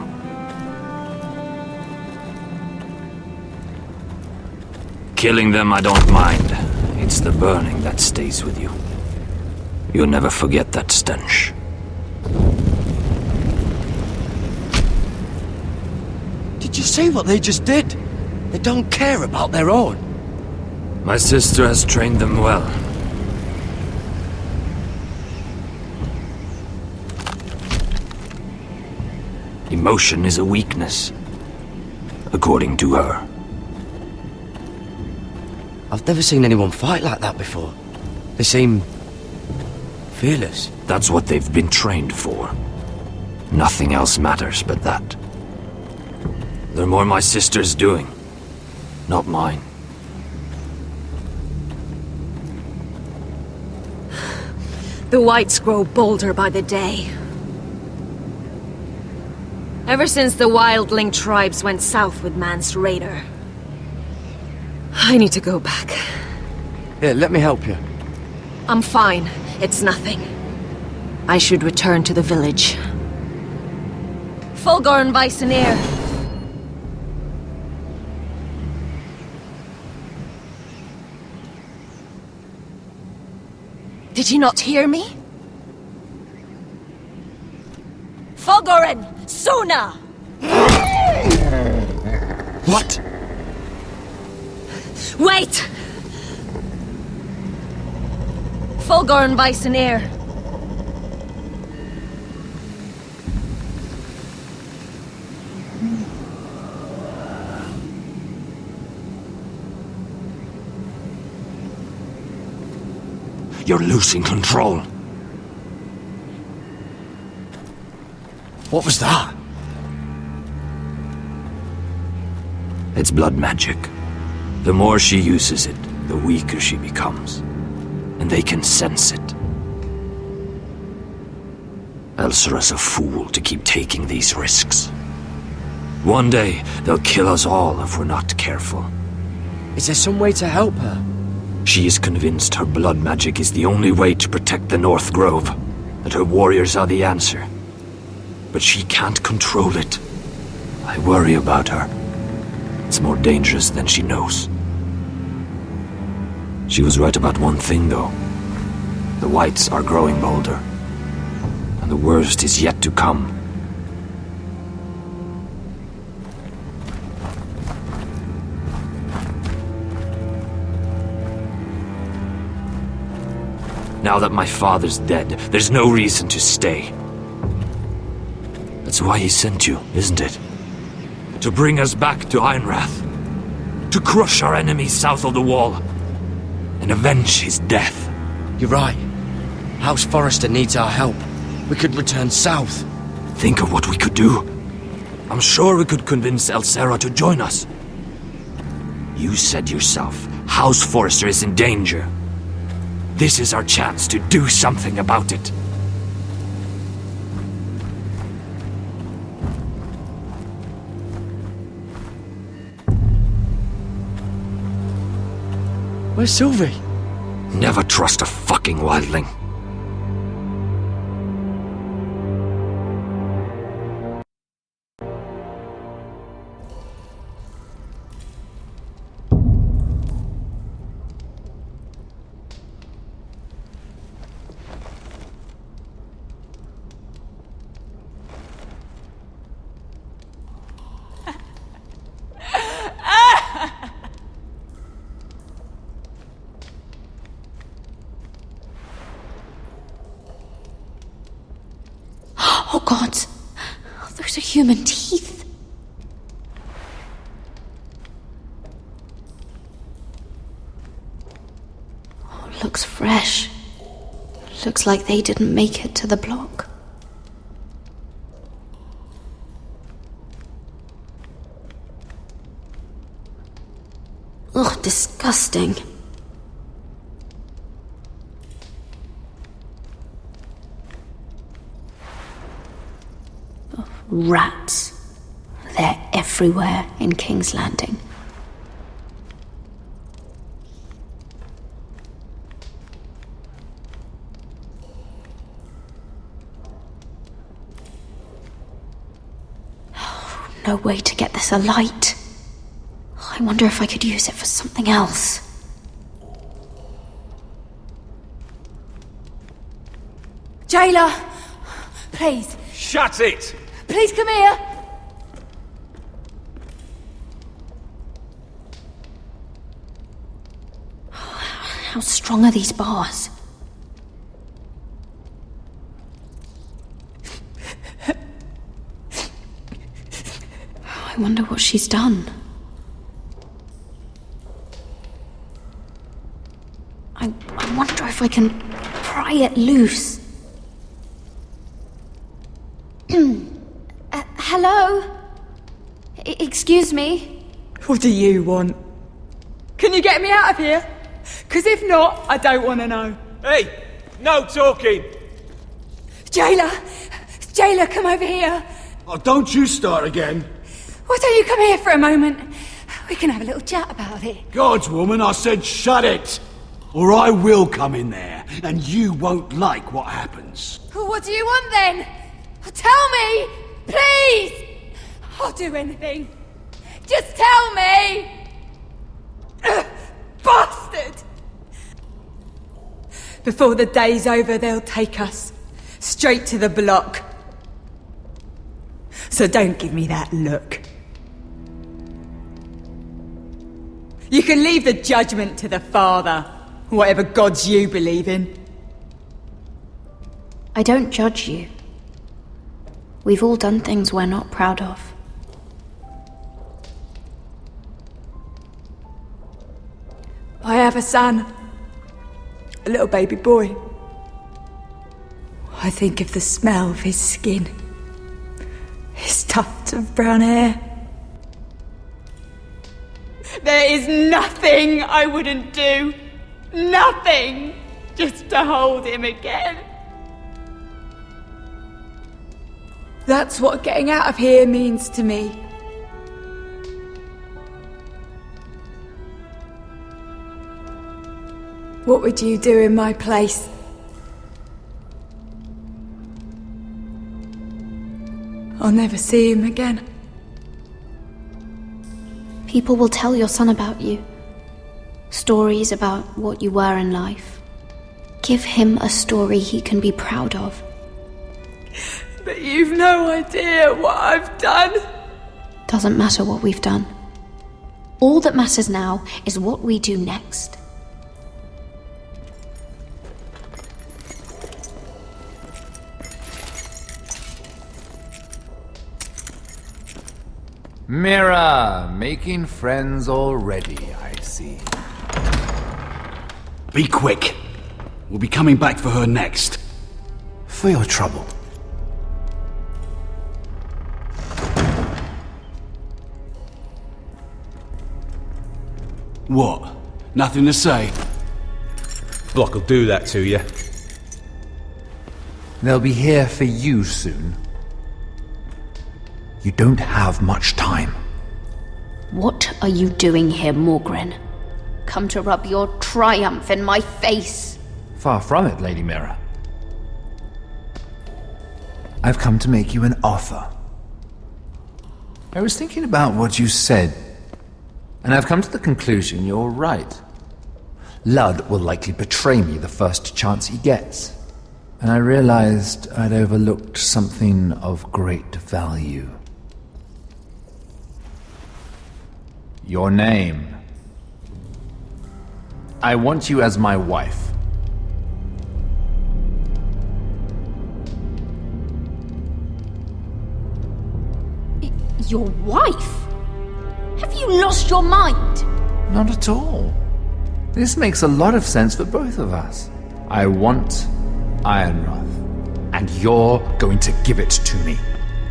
Killing them I don't mind. It's the burning that stays with you. You'll never forget that stench. Did you see what they just did? They don't care about their own. My sister has trained them well. Emotion is a weakness, according to her. I've never seen anyone fight like that before. They seem fearless. That's what they've been trained for. Nothing else matters but that. They're more my sister's doing, not mine. The Whites grow bolder by the day. Ever since the wildling tribes went south with Man's Raider. I need to go back. Here, let me help you. I'm fine. It's nothing. I should return to the village. Fulgorn Vysenir! Did you not hear me? Fulgorn! Sona! What? Wait! Fulgorn Vysenir. You're losing control. What was that? It's blood magic. The more she uses it, the weaker she becomes. And they can sense it. Elsera's a fool to keep taking these risks. One day, they'll kill us all if we're not careful. Is there some way to help her? She is convinced her blood magic is the only way to protect the North Grove, that her warriors are the answer. But she can't control it. I worry about her. It's more dangerous than she knows. She was right about one thing, though. The Whites are growing bolder. And the worst is yet to come. Now that my father's dead, there's no reason to stay. That's why he sent you, isn't it? To bring us back to Ironrath. To crush our enemies south of the wall. And avenge his death. You're right. House Forrester needs our help. We could return south. Think of what we could do. I'm sure we could convince Elsera to join us. You said yourself, House Forrester is in danger. This is our chance to do something about it. Where's Sylvie? Never trust a fucking wildling. Those are human teeth. Oh, looks fresh. Looks like they didn't make it to the block. Ugh, disgusting. Oh, rats. They're everywhere in King's Landing. Oh, no way to get this alight. I wonder if I could use it for something else. Jailer! Please. Shut it! Please come here! How strong are these bars? I wonder what she's done. I wonder if I can pry it loose. Hello? Excuse me? What do you want? Can you get me out of here? Because if not, I don't want to know. Hey! No talking! Jailer! Jailer, come over here! Oh, don't you start again. Why don't you come here for a moment? We can have a little chat about it. God's woman, I said shut it! Or I will come in there, and you won't like what happens. What do you want then? Tell me! Please! I'll do anything. Just tell me! Bastard! Before the day's over, they'll take us straight to the block. So don't give me that look. You can leave the judgment to the Father, whatever gods you believe in. I don't judge you. We've all done things we're not proud of. I have a son. A little baby boy. I think of the smell of his skin. His tuft of brown hair. There is nothing I wouldn't do. Nothing! Just to hold him again. That's what getting out of here means to me. What would you do in my place? I'll never see him again. People will tell your son about you. Stories about what you were in life. Give him a story he can be proud of. But you've no idea what I've done. Doesn't matter what we've done. All that matters now is what we do next. Mira, making friends already, I see. Be quick. We'll be coming back for her next. For your trouble. What? Nothing to say? Block will do that to you. They'll be here for you soon. You don't have much time. What are you doing here, Morgren? Come to rub your triumph in my face? Far from it, Lady Mira. I've come to make you an offer. I was thinking about what you said, and I've come to the conclusion you're right. Ludd will likely betray me the first chance he gets. And I realized I'd overlooked something of great value. Your name. I want you as my wife. Your wife? Have you lost your mind? Not at all. This makes a lot of sense for both of us. I want Ironrath, and you're going to give it to me.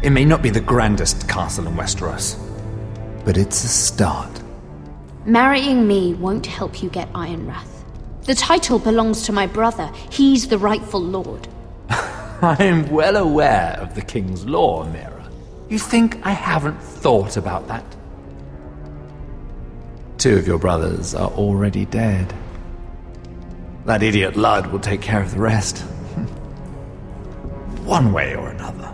It may not be the grandest castle in Westeros, but it's a start. Marrying me won't help you get Ironrath. The title belongs to my brother. He's the rightful lord. I'm well aware of the king's law, Mira. You think I haven't thought about that? 2 of your brothers are already dead. That idiot Lud will take care of the rest. One way or another.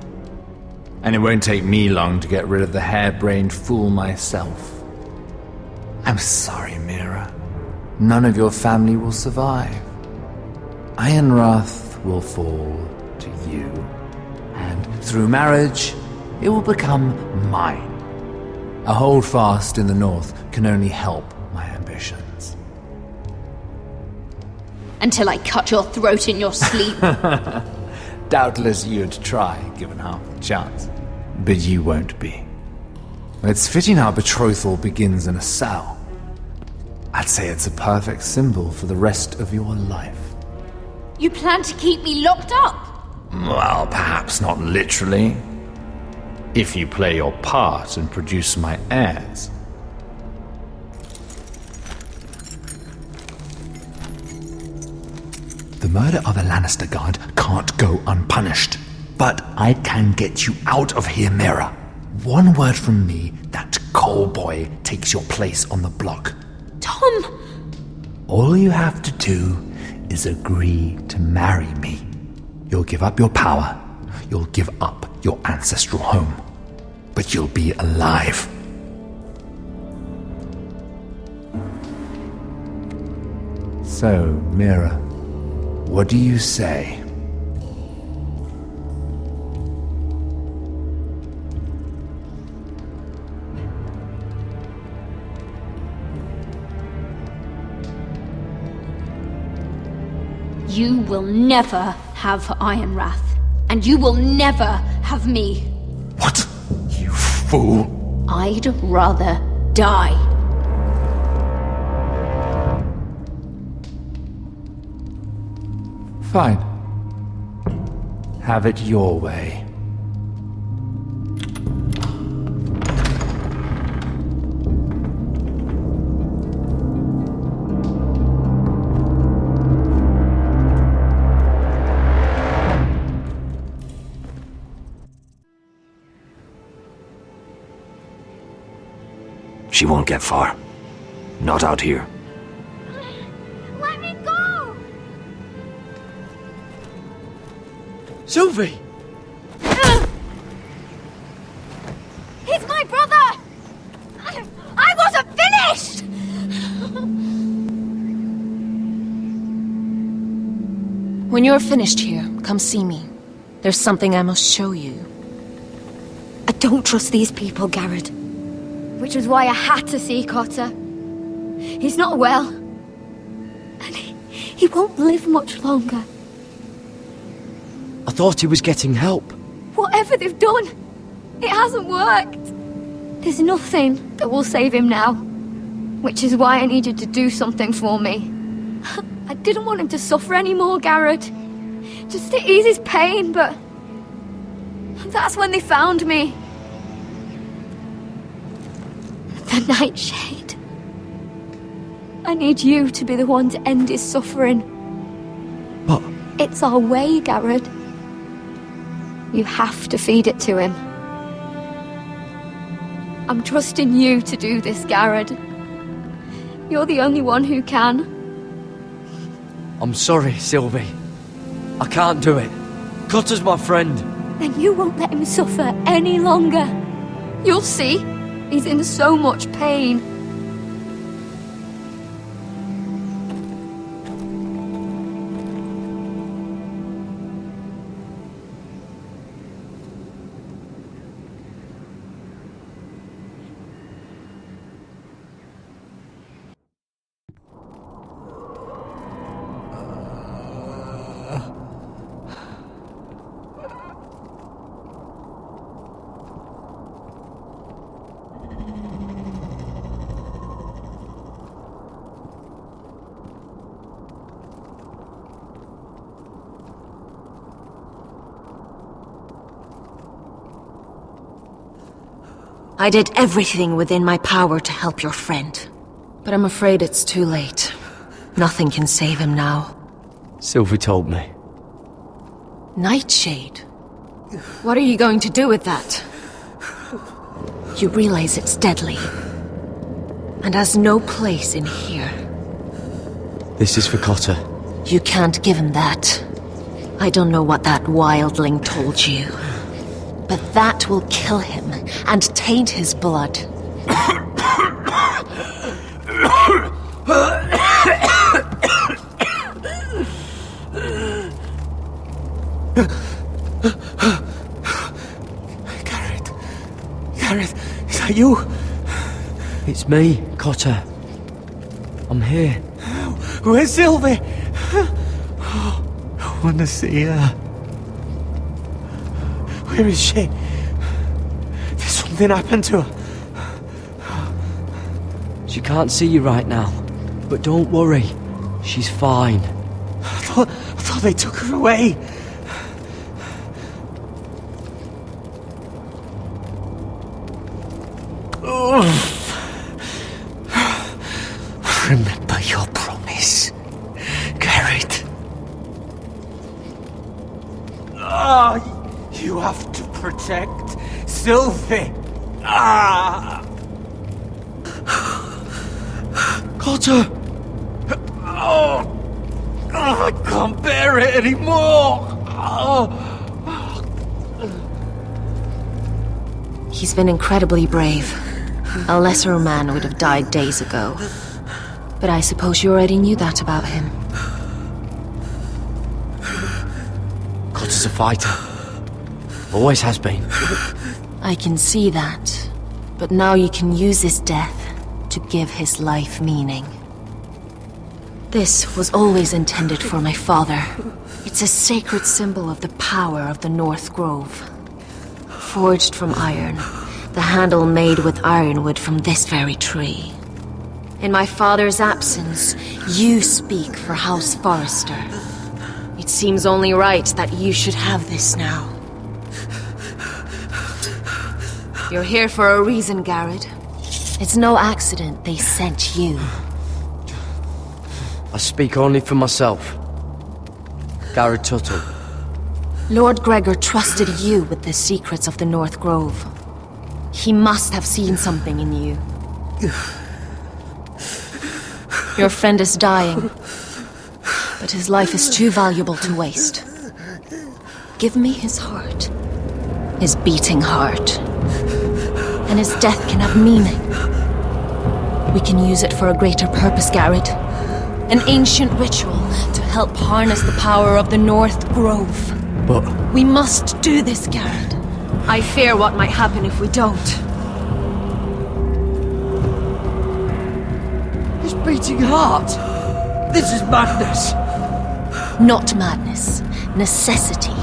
And it won't take me long to get rid of the harebrained fool myself. I'm sorry, Mira. None of your family will survive. Ironrath will fall to you. And through marriage, it will become mine. A holdfast in the north can only help my ambitions. Until I cut your throat in your sleep. Doubtless you'd try, given half the chance. But you won't be. It's fitting our betrothal begins in a cell. I'd say it's a perfect symbol for the rest of your life. You plan to keep me locked up? Well, perhaps not literally. If you play your part and produce my heirs. The murder of a Lannister guard can't go unpunished. But I can get you out of here, Mira. One word from me, that coal boy takes your place on the block. Tom! All you have to do is agree to marry me. You'll give up your power. You'll give up your ancestral home. But you'll be alive. So, Mira, what do you say? You will never have Ironrath, and you will never have me. What? You fool! I'd rather die. Fine. Have it your way. She won't get far. Not out here. Let me go! Sylvie! He's my brother! I wasn't finished! When you're finished here, come see me. There's something I must show you. I don't trust these people, Gared. Which was why I had to see Cotter. He's not well. And he won't live much longer. I thought he was getting help. Whatever they've done, it hasn't worked. There's nothing that will save him now. Which is why I needed to do something for me. I didn't want him to suffer anymore, Gared. Just to ease his pain, but... that's when they found me. The Nightshade. I need you to be the one to end his suffering. But... it's our way, Gared. You have to feed it to him. I'm trusting you to do this, Gared. You're the only one who can. I'm sorry, Sylvie. I can't do it. Cutter's my friend. Then you won't let him suffer any longer. You'll see. He's in so much pain. I did everything within my power to help your friend. But I'm afraid it's too late. Nothing can save him now. Sylvie told me. Nightshade? What are you going to do with that? You realize it's deadly. And has no place in here. This is for Cotter. You can't give him that. I don't know what that wildling told you. But that will kill him and taint his blood. Gared, is that you? It's me, Cotter. I'm here. Where's Sylvie? I want to see her. Where is she? Did something happen to her? She can't see you right now. But don't worry. She's fine. I thought they took her away. Remember your promise, Gared. You have to protect Sylvie. Cotter! I can't bear it anymore. He's been incredibly brave. A lesser man would have died days ago. But I suppose you already knew that about him. Cotter's a fighter. Always has been. I can see that. But now you can use his death to give his life meaning. This was always intended for my father. It's a sacred symbol of the power of the North Grove. Forged from iron, the handle made with ironwood from this very tree. In my father's absence, you speak for House Forrester. It seems only right that you should have this now. You're here for a reason, Gared. It's no accident they sent you. I speak only for myself. Gared Tuttle. Lord Gregor trusted you with the secrets of the North Grove. He must have seen something in you. Your friend is dying, but his life is too valuable to waste. Give me his heart. His beating heart. And his death can have meaning. We can use it for a greater purpose, Gared. An ancient ritual to help harness the power of the North Grove. But... we must do this, Gared. I fear what might happen if we don't. His beating heart! This is madness! Not madness. Necessity.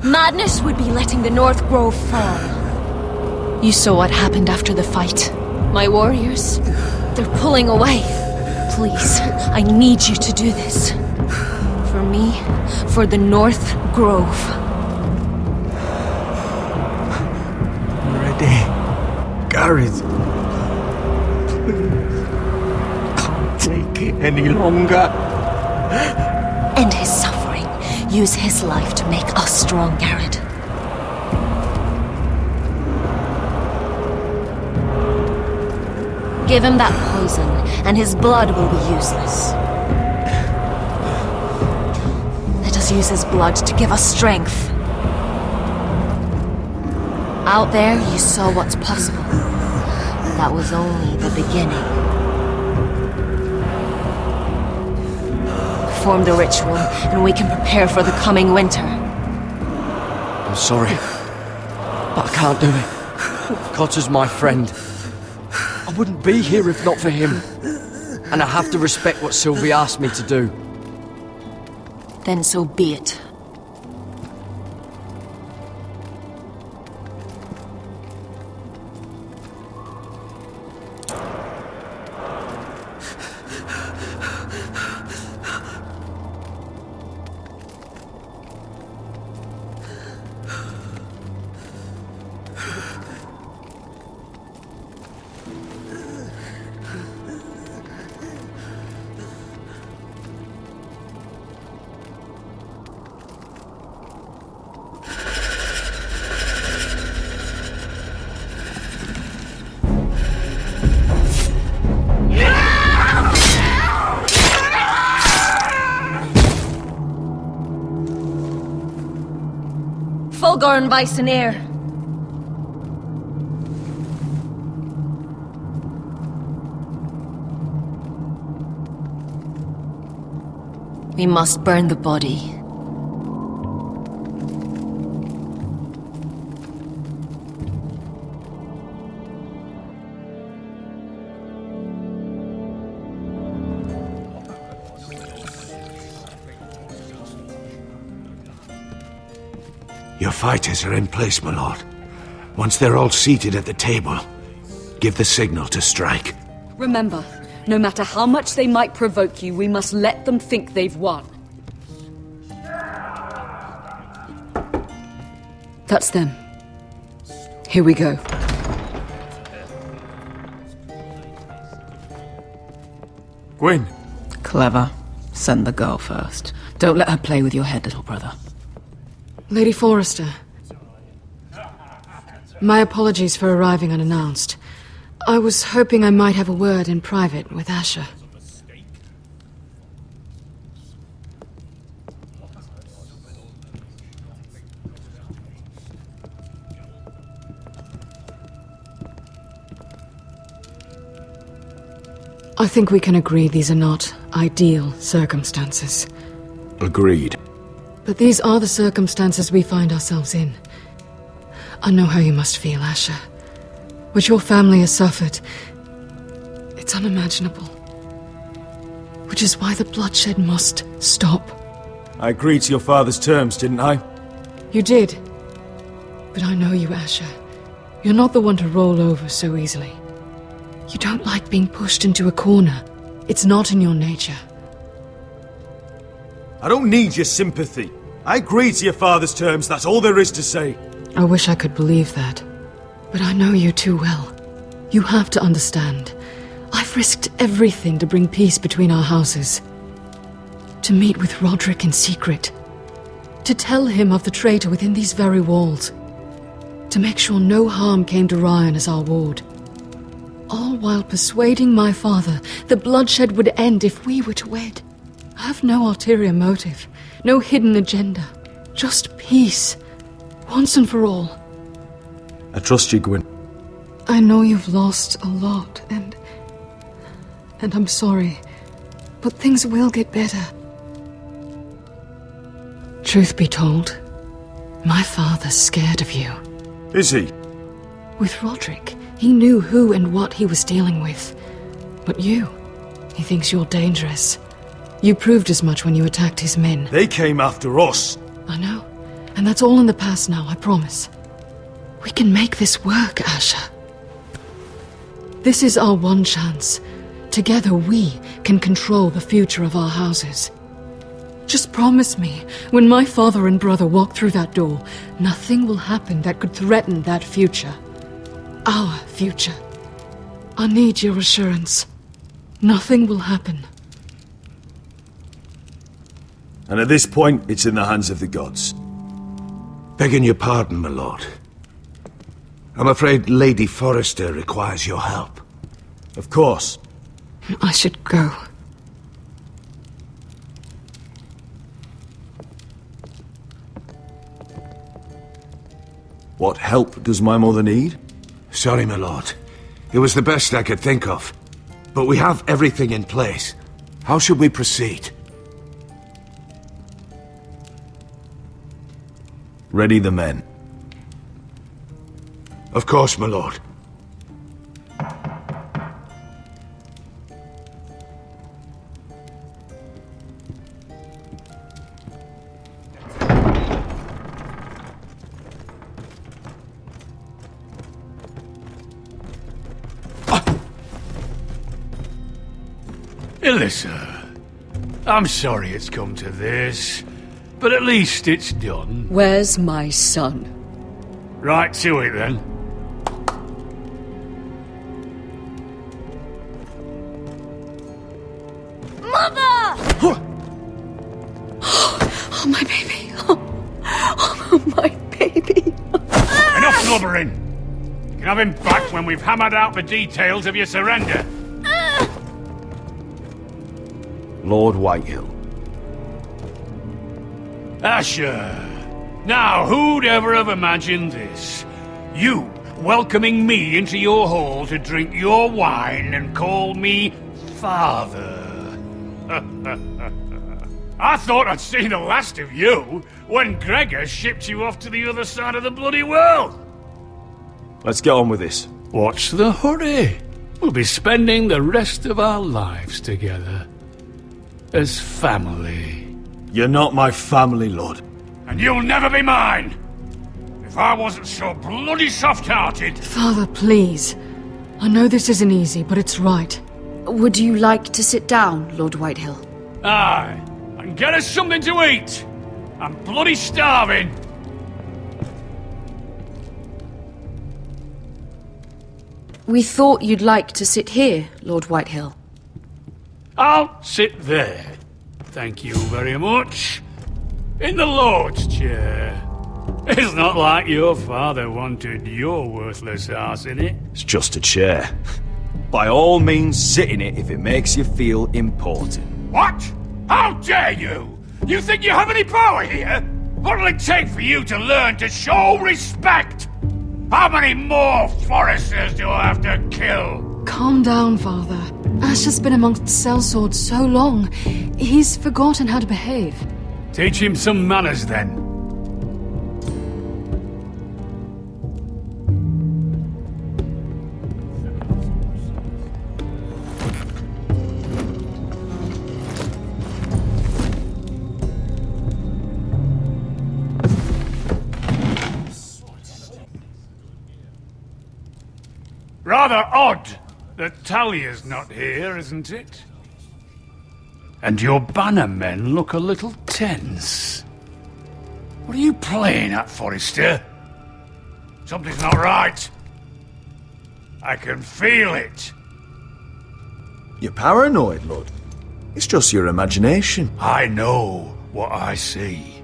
Madness would be letting the North Grove fall. You saw what happened after the fight. My warriors, they're pulling away. Please, I need you to do this. For me, for the North Grove. I'm ready. Gared. Please. Can't take it any longer. End his suffering. Use his life to make us strong, Gared. Give him that poison, and his blood will be useless. Let us use his blood to give us strength. Out there, you saw what's possible. That was only the beginning. Perform the ritual, and we can prepare for the coming winter. I'm sorry, but I can't do it. Cotter's my friend. I wouldn't be here if not for him. And I have to respect what Sylvie asked me to do. Then so be it. Olgorn Weisenir. We must burn the body. Your fighters are in place, my lord. Once they're all seated at the table, give the signal to strike. Remember, no matter how much they might provoke you, we must let them think they've won. That's them. Here we go. Gwyn. Clever. Send the girl first. Don't let her play with your head, little brother. Lady Forrester. My apologies for arriving unannounced. I was hoping I might have a word in private with Asher. I think we can agree these are not ideal circumstances. Agreed. But these are the circumstances we find ourselves in. I know how you must feel, Asher. What your family has suffered, it's unimaginable. Which is why the bloodshed must stop. I agreed to your father's terms, didn't I? You did. But I know you, Asher. You're not the one to roll over so easily. You don't like being pushed into a corner. It's not in your nature. I don't need your sympathy. I agreed to your father's terms, that's all there is to say. I wish I could believe that. But I know you too well. You have to understand. I've risked everything to bring peace between our houses. To meet with Roderick in secret. To tell him of the traitor within these very walls. To make sure no harm came to Ryan as our ward. All while persuading my father the bloodshed would end if we were to wed. I have no ulterior motive, no hidden agenda. Just peace, once and for all. I trust you, Gwyn. I know you've lost a lot, and I'm sorry, but things will get better. Truth be told, my father's scared of you. Is he? With Roderick, he knew who and what he was dealing with. But you, he thinks you're dangerous. You proved as much when you attacked his men. They came after us. I know, and that's all in the past now, I promise. We can make this work, Asher. This is our one chance. Together we can control the future of our houses. Just promise me, when my father and brother walk through that door, nothing will happen that could threaten that future. Our future. I need your assurance. Nothing will happen. And at this point, it's in the hands of the gods. Begging your pardon, my lord. I'm afraid Lady Forrester requires your help. Of course. I should go. What help does my mother need? Sorry, my lord. It was the best I could think of. But we have everything in place. How should we proceed? Ready the men. Of course, my lord. Alyssa, I'm sorry it's come to this, but at least it's done. Where's my son? Right to it then. Mother! Oh, my baby. Oh, my baby. Enough blubbering! You can have him back when we've hammered out the details of your surrender. Lord Whitehill. Asher! Now, who'd ever have imagined this? You welcoming me into your hall to drink your wine and call me father. I thought I'd seen the last of you when Gregor shipped you off to the other side of the bloody world. Let's get on with this. What's the hurry? We'll be spending the rest of our lives together. As family. You're not my family, Lord. And you'll never be mine! If I wasn't so bloody soft-hearted... Father, please. I know this isn't easy, but it's right. Would you like to sit down, Lord Whitehill? Aye, and get us something to eat! I'm bloody starving! We thought you'd like to sit here, Lord Whitehill. I'll sit there. Thank you very much. In the Lord's chair. It's not like your father wanted your worthless ass in it. It's just a chair. By all means, sit in it if it makes you feel important. What? How dare you? You think you have any power here? What'll it take for you to learn to show respect? How many more foresters do I have to kill? Calm down, Father. Ash has been amongst sellswords so long, he's forgotten how to behave. Teach him some manners, then. Rather odd that Talia's not here, isn't it? And your bannermen look a little tense. What are you playing at, Forrester? Something's not right. I can feel it. You're paranoid, Lord. It's just your imagination. I know what I see.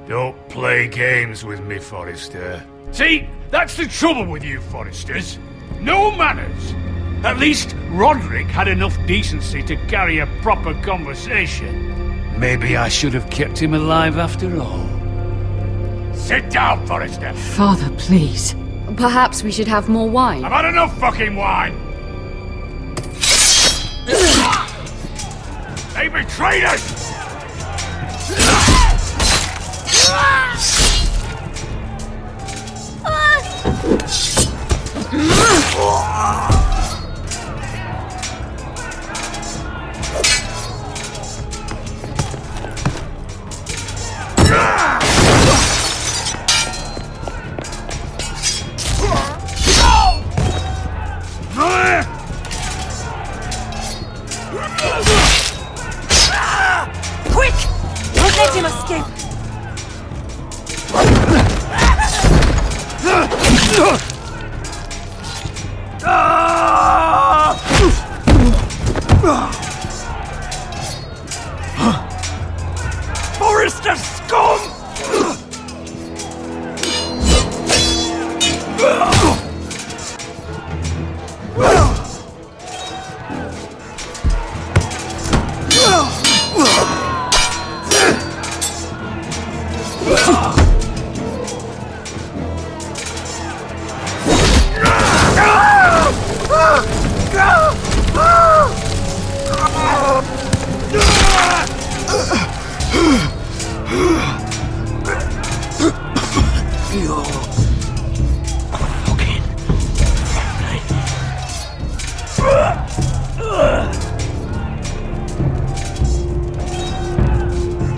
Don't play games with me, Forrester. See, that's the trouble with you, Forresters. No manners. At least Roderick had enough decency to carry a proper conversation. Maybe I should have kept him alive after all. Sit down, Forrester. Father, please. Perhaps we should have more wine. I've had enough fucking wine. They betrayed us! Quick! Don't let him escape! Forrester scum!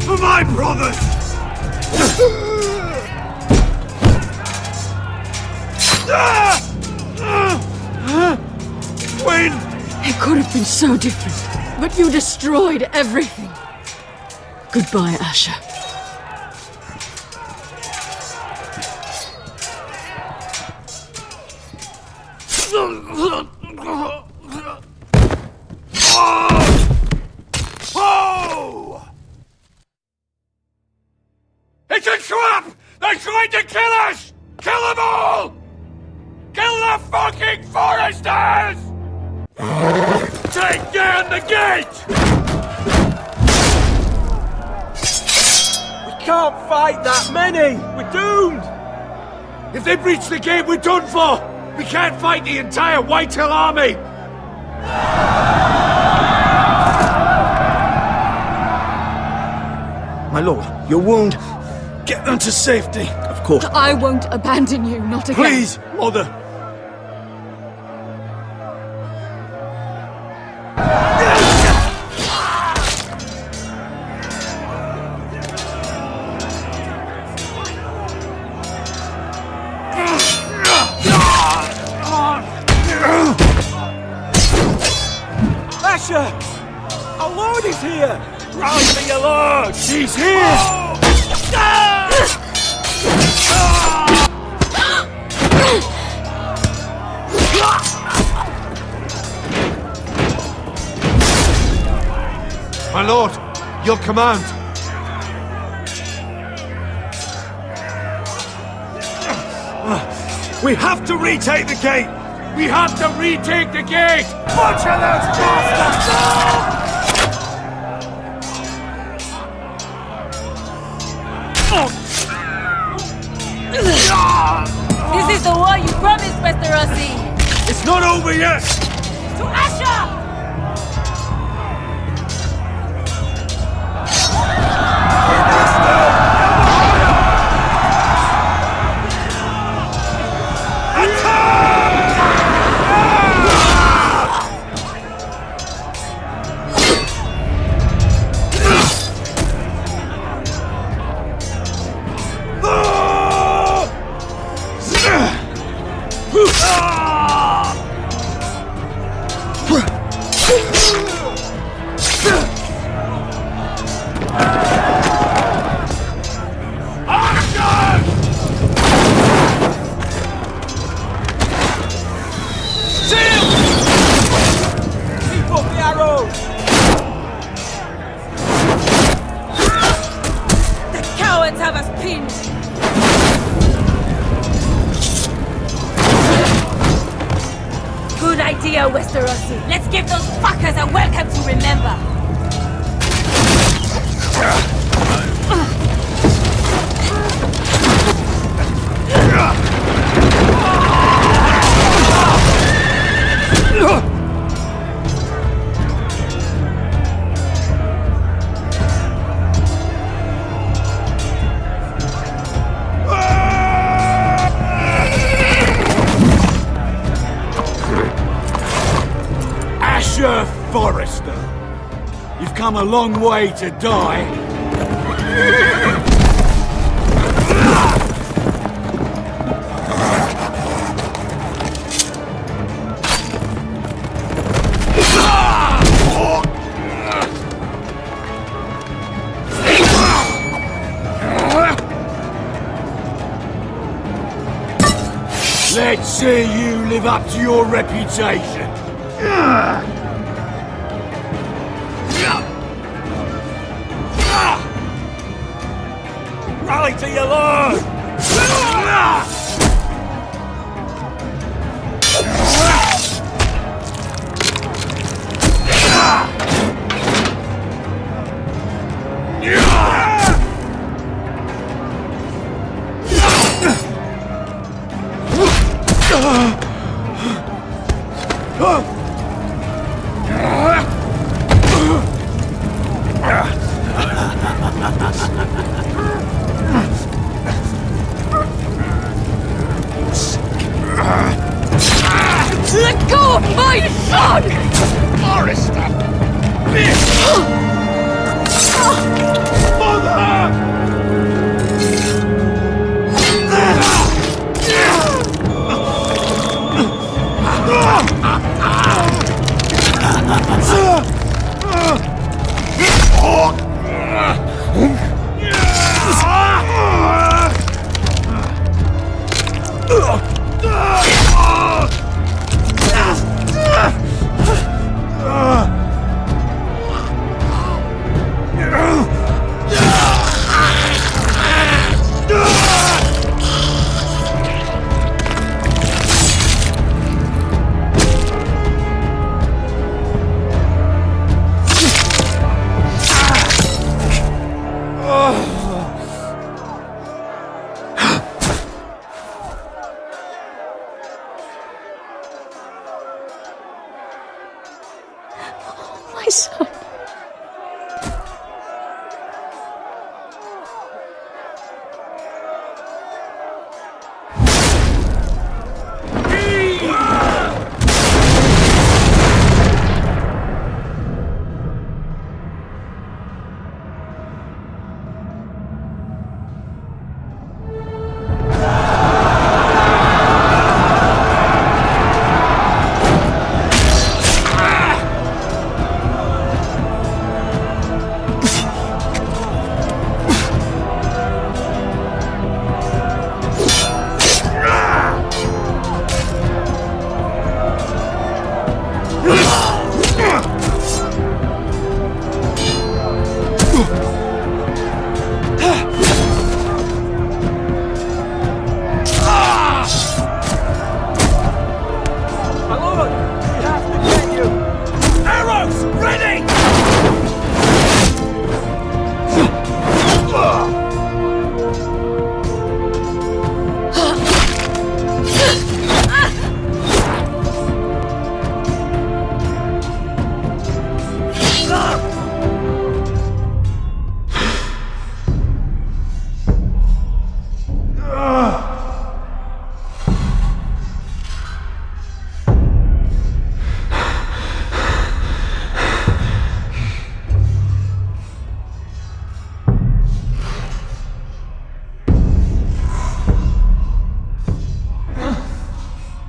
For my brothers! When? It could have been so different, but you destroyed everything. Goodbye, Asher. Whoa! It's a trap! They're trying to kill us! Kill them all! Kill the fucking foresters! Take down the gate! We can't fight that many! We're doomed! If they breach the gate, we're done for! We can't fight the entire Whitehill army! My lord, your wound. Get them to safety. Of course. I won't abandon you, not again. Please, mother. Asher! Our lord is here! Rally for your lord! He's here! My lord, your command! We have to retake the gate! We have to retake the gate! Butcher those bastards! This is the war you promised, Westerosi! It's not over yet! To Asher! Westerosi. Let's give those fuckers a welcome to remember. Forrester, you've come a long way to die. Let's see you live up to your reputation. Rally to your lord! Let go of my son! Forrester! my son.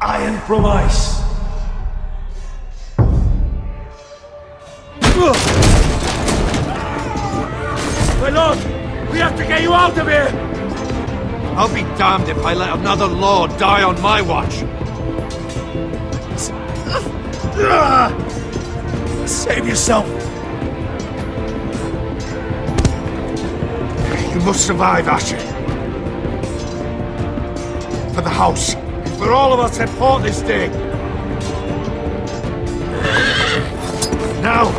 Iron from ice. My lord, we have to get you out of here! I'll be damned if I let another lord die on my watch. Save yourself. You must survive, Asher. For the house. For all of us that fought this day. Now!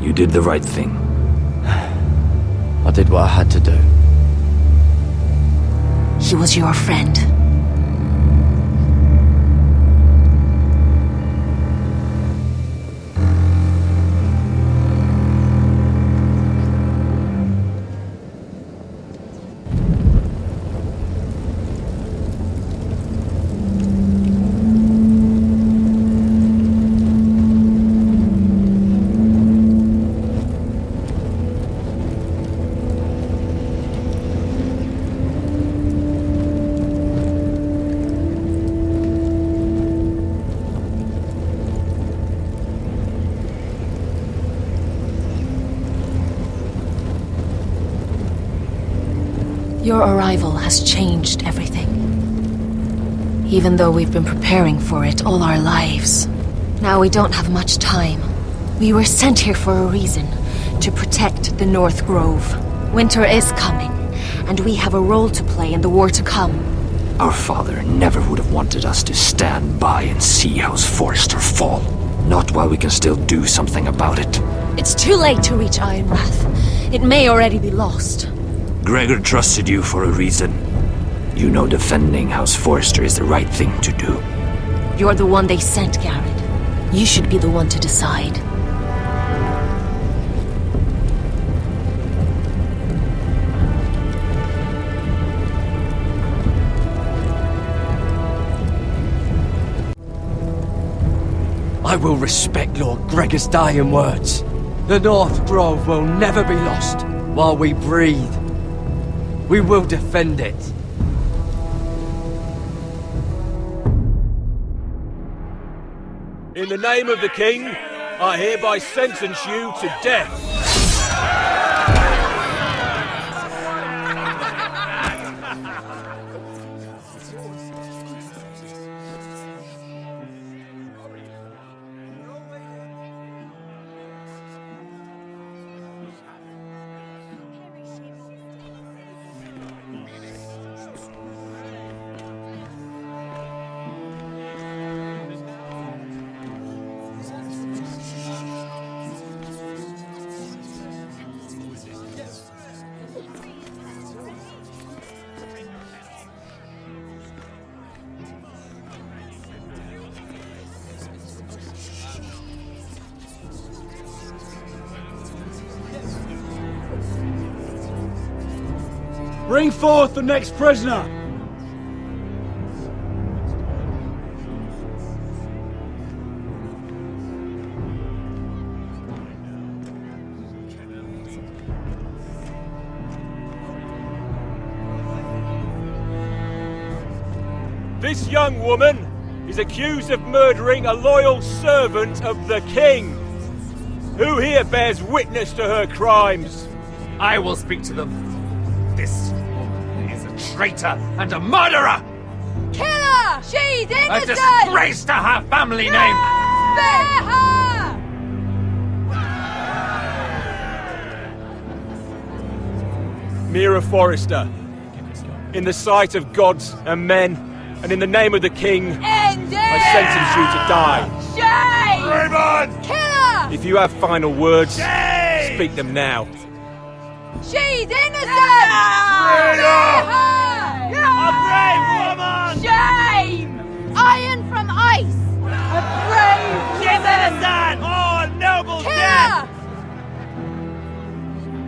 You did the right thing. I did what I had to do. He was your friend. Your arrival has changed everything. Even though we've been preparing for it all our lives. Now we don't have much time. We were sent here for a reason. To protect the North Grove. Winter is coming, and we have a role to play in the war to come. Our father never would have wanted us to stand by and see House Forrester fall. Not while we can still do something about it. It's too late to reach Ironrath. It may already be lost. Gregor trusted you for a reason. You know defending House Forrester is the right thing to do. You're the one they sent, Gared. You should be the one to decide. I will respect Lord Gregor's dying words. The North Grove will never be lost while we breathe. We will defend it. In the name of the King, I hereby sentence you to death. Bring forth the next prisoner! This young woman is accused of murdering a loyal servant of the King. Who here bears witness to her crimes? I will speak to them. This woman is a traitor and a murderer! Kill her! She's A innocent! disgrace to her family name! Spare her! Mira Forrester, in the sight of gods and men, and in the name of the King, End it! I sentence you to die. Shame! Raymond! Kill her! If you have final words, speak them now. She's innocent! Spare her! A brave woman! Shame! Iron from ice! A brave She's woman! innocent! Oh, noble Kill death! her!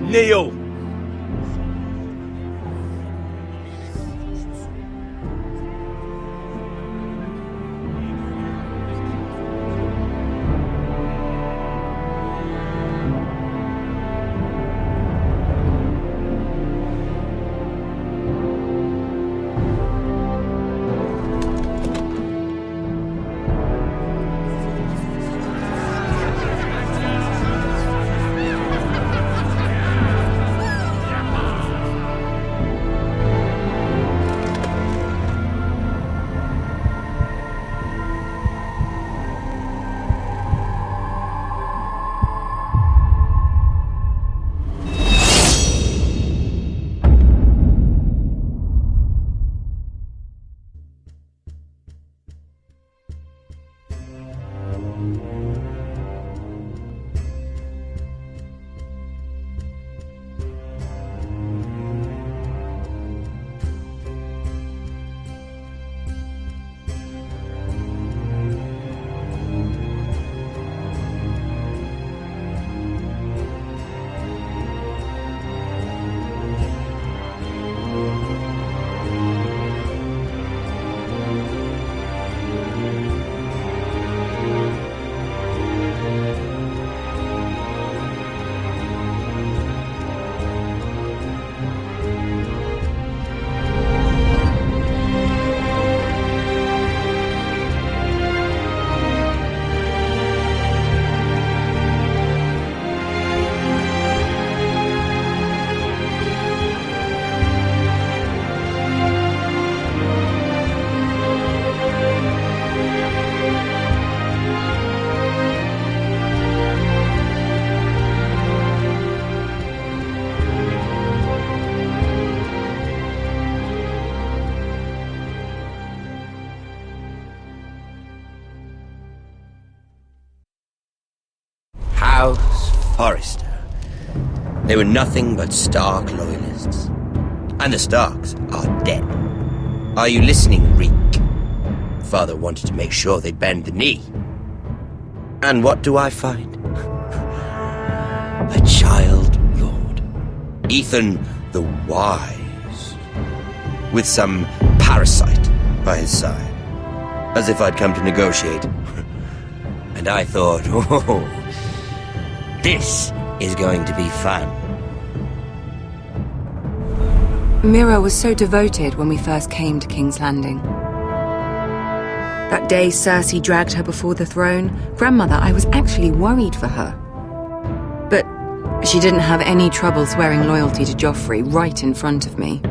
Kneel. Forrester. They were nothing but Stark loyalists. And the Starks are dead. Are you listening, Reek? Father wanted to make sure they'd bend the knee. And what do I find? A child lord. Ethan the Wise. With some parasite by his side. As if I'd come to negotiate. And I thought, oh, This is going to be fun. Mira was so devoted when we first came to King's Landing. That day Cersei dragged her before the throne, Grandmother, I was actually worried for her. But she didn't have any trouble swearing loyalty to Joffrey right in front of me.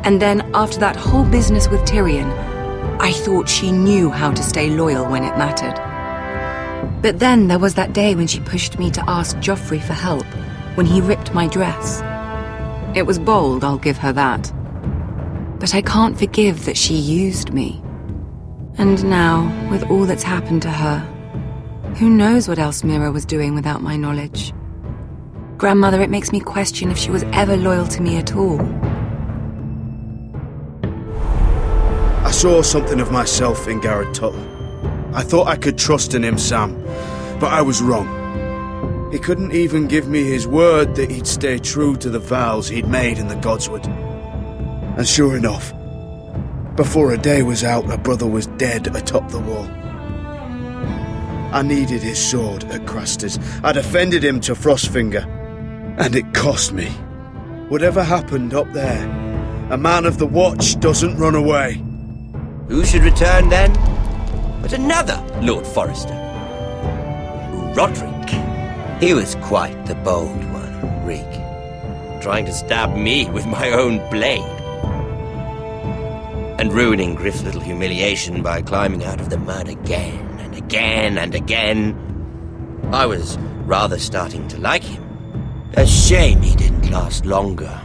And then, after that whole business with Tyrion, I thought she knew how to stay loyal when it mattered. But then there was that day when she pushed me to ask Joffrey for help, when he ripped my dress. It was bold, I'll give her that. But I can't forgive that she used me. And now, with all that's happened to her, who knows what else Mira was doing without my knowledge? Grandmother, it makes me question if she was ever loyal to me at all. I saw something of myself in Gared Tuttle. I thought I could trust in him, Sam, but I was wrong. He couldn't even give me his word that he'd stay true to the vows he'd made in the Godswood. And sure enough, before a day was out, a brother was dead atop the wall. I needed his sword at Craster's. I defended him to Frostfinger, and it cost me. Whatever happened up there, a man of the Watch doesn't run away. Who should return then? But another Lord Forrester. Roderick. He was quite the bold one, Rig. Trying to stab me with my own blade. And ruining Griff's little humiliation by climbing out of the mud again and again and again. I was rather starting to like him. A shame he didn't last longer.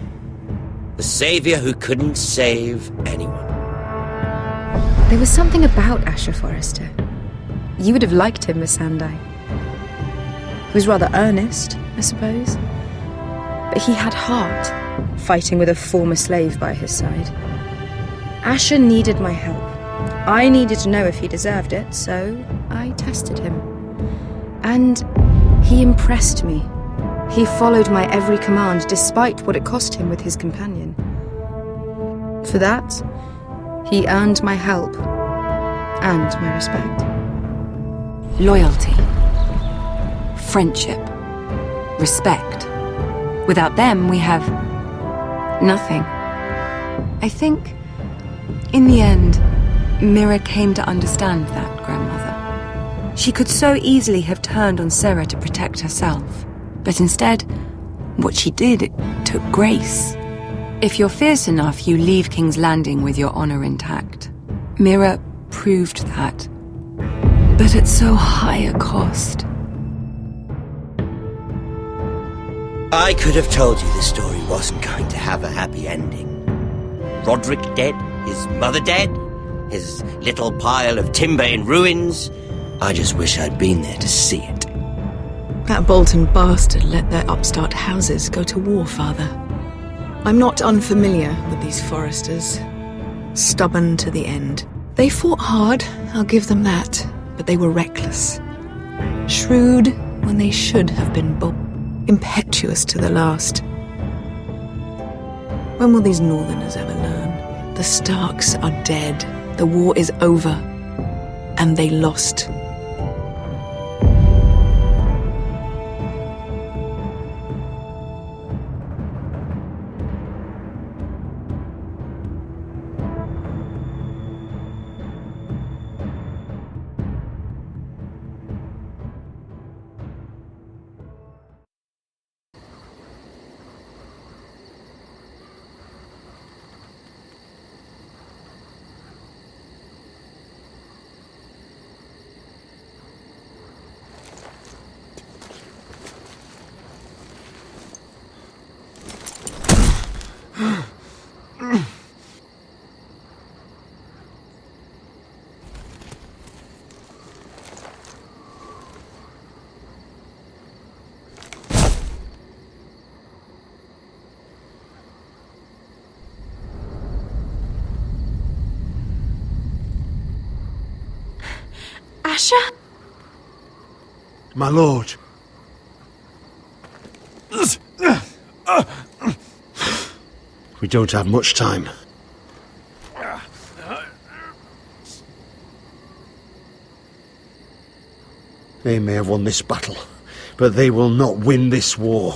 The savior who couldn't save anyone. There was something about Asher Forrester. You would have liked him, Miss Sandai. He was rather earnest, I suppose. But he had heart, fighting with a former slave by his side. Asher needed my help. I needed to know if he deserved it, so I tested him. And he impressed me. He followed my every command, despite what it cost him with his companion. For that, he earned my help and my respect. Loyalty. Friendship. Respect. Without them, we have nothing. I think, in the end, Mira came to understand that, Grandmother. She could so easily have turned on Sarah to protect herself. But instead, what she did, it took grace. If you're fierce enough, you leave King's Landing with your honor intact. Mira proved that. But at so high a cost. I could have told you this story wasn't going to have a happy ending. Roderick dead, his mother dead, his little pile of timber in ruins. I just wish I'd been there to see it. That Bolton bastard let their upstart houses go to war, Father. I'm not unfamiliar with these Forresters. Stubborn to the end. They fought hard, I'll give them that, but they were reckless. Shrewd when they should have been bold. Impetuous to the last. When will these Northerners ever learn? The Starks are dead. The war is over. And they lost. Asher? My lord. We don't have much time. They may have won this battle, But they will not win this war.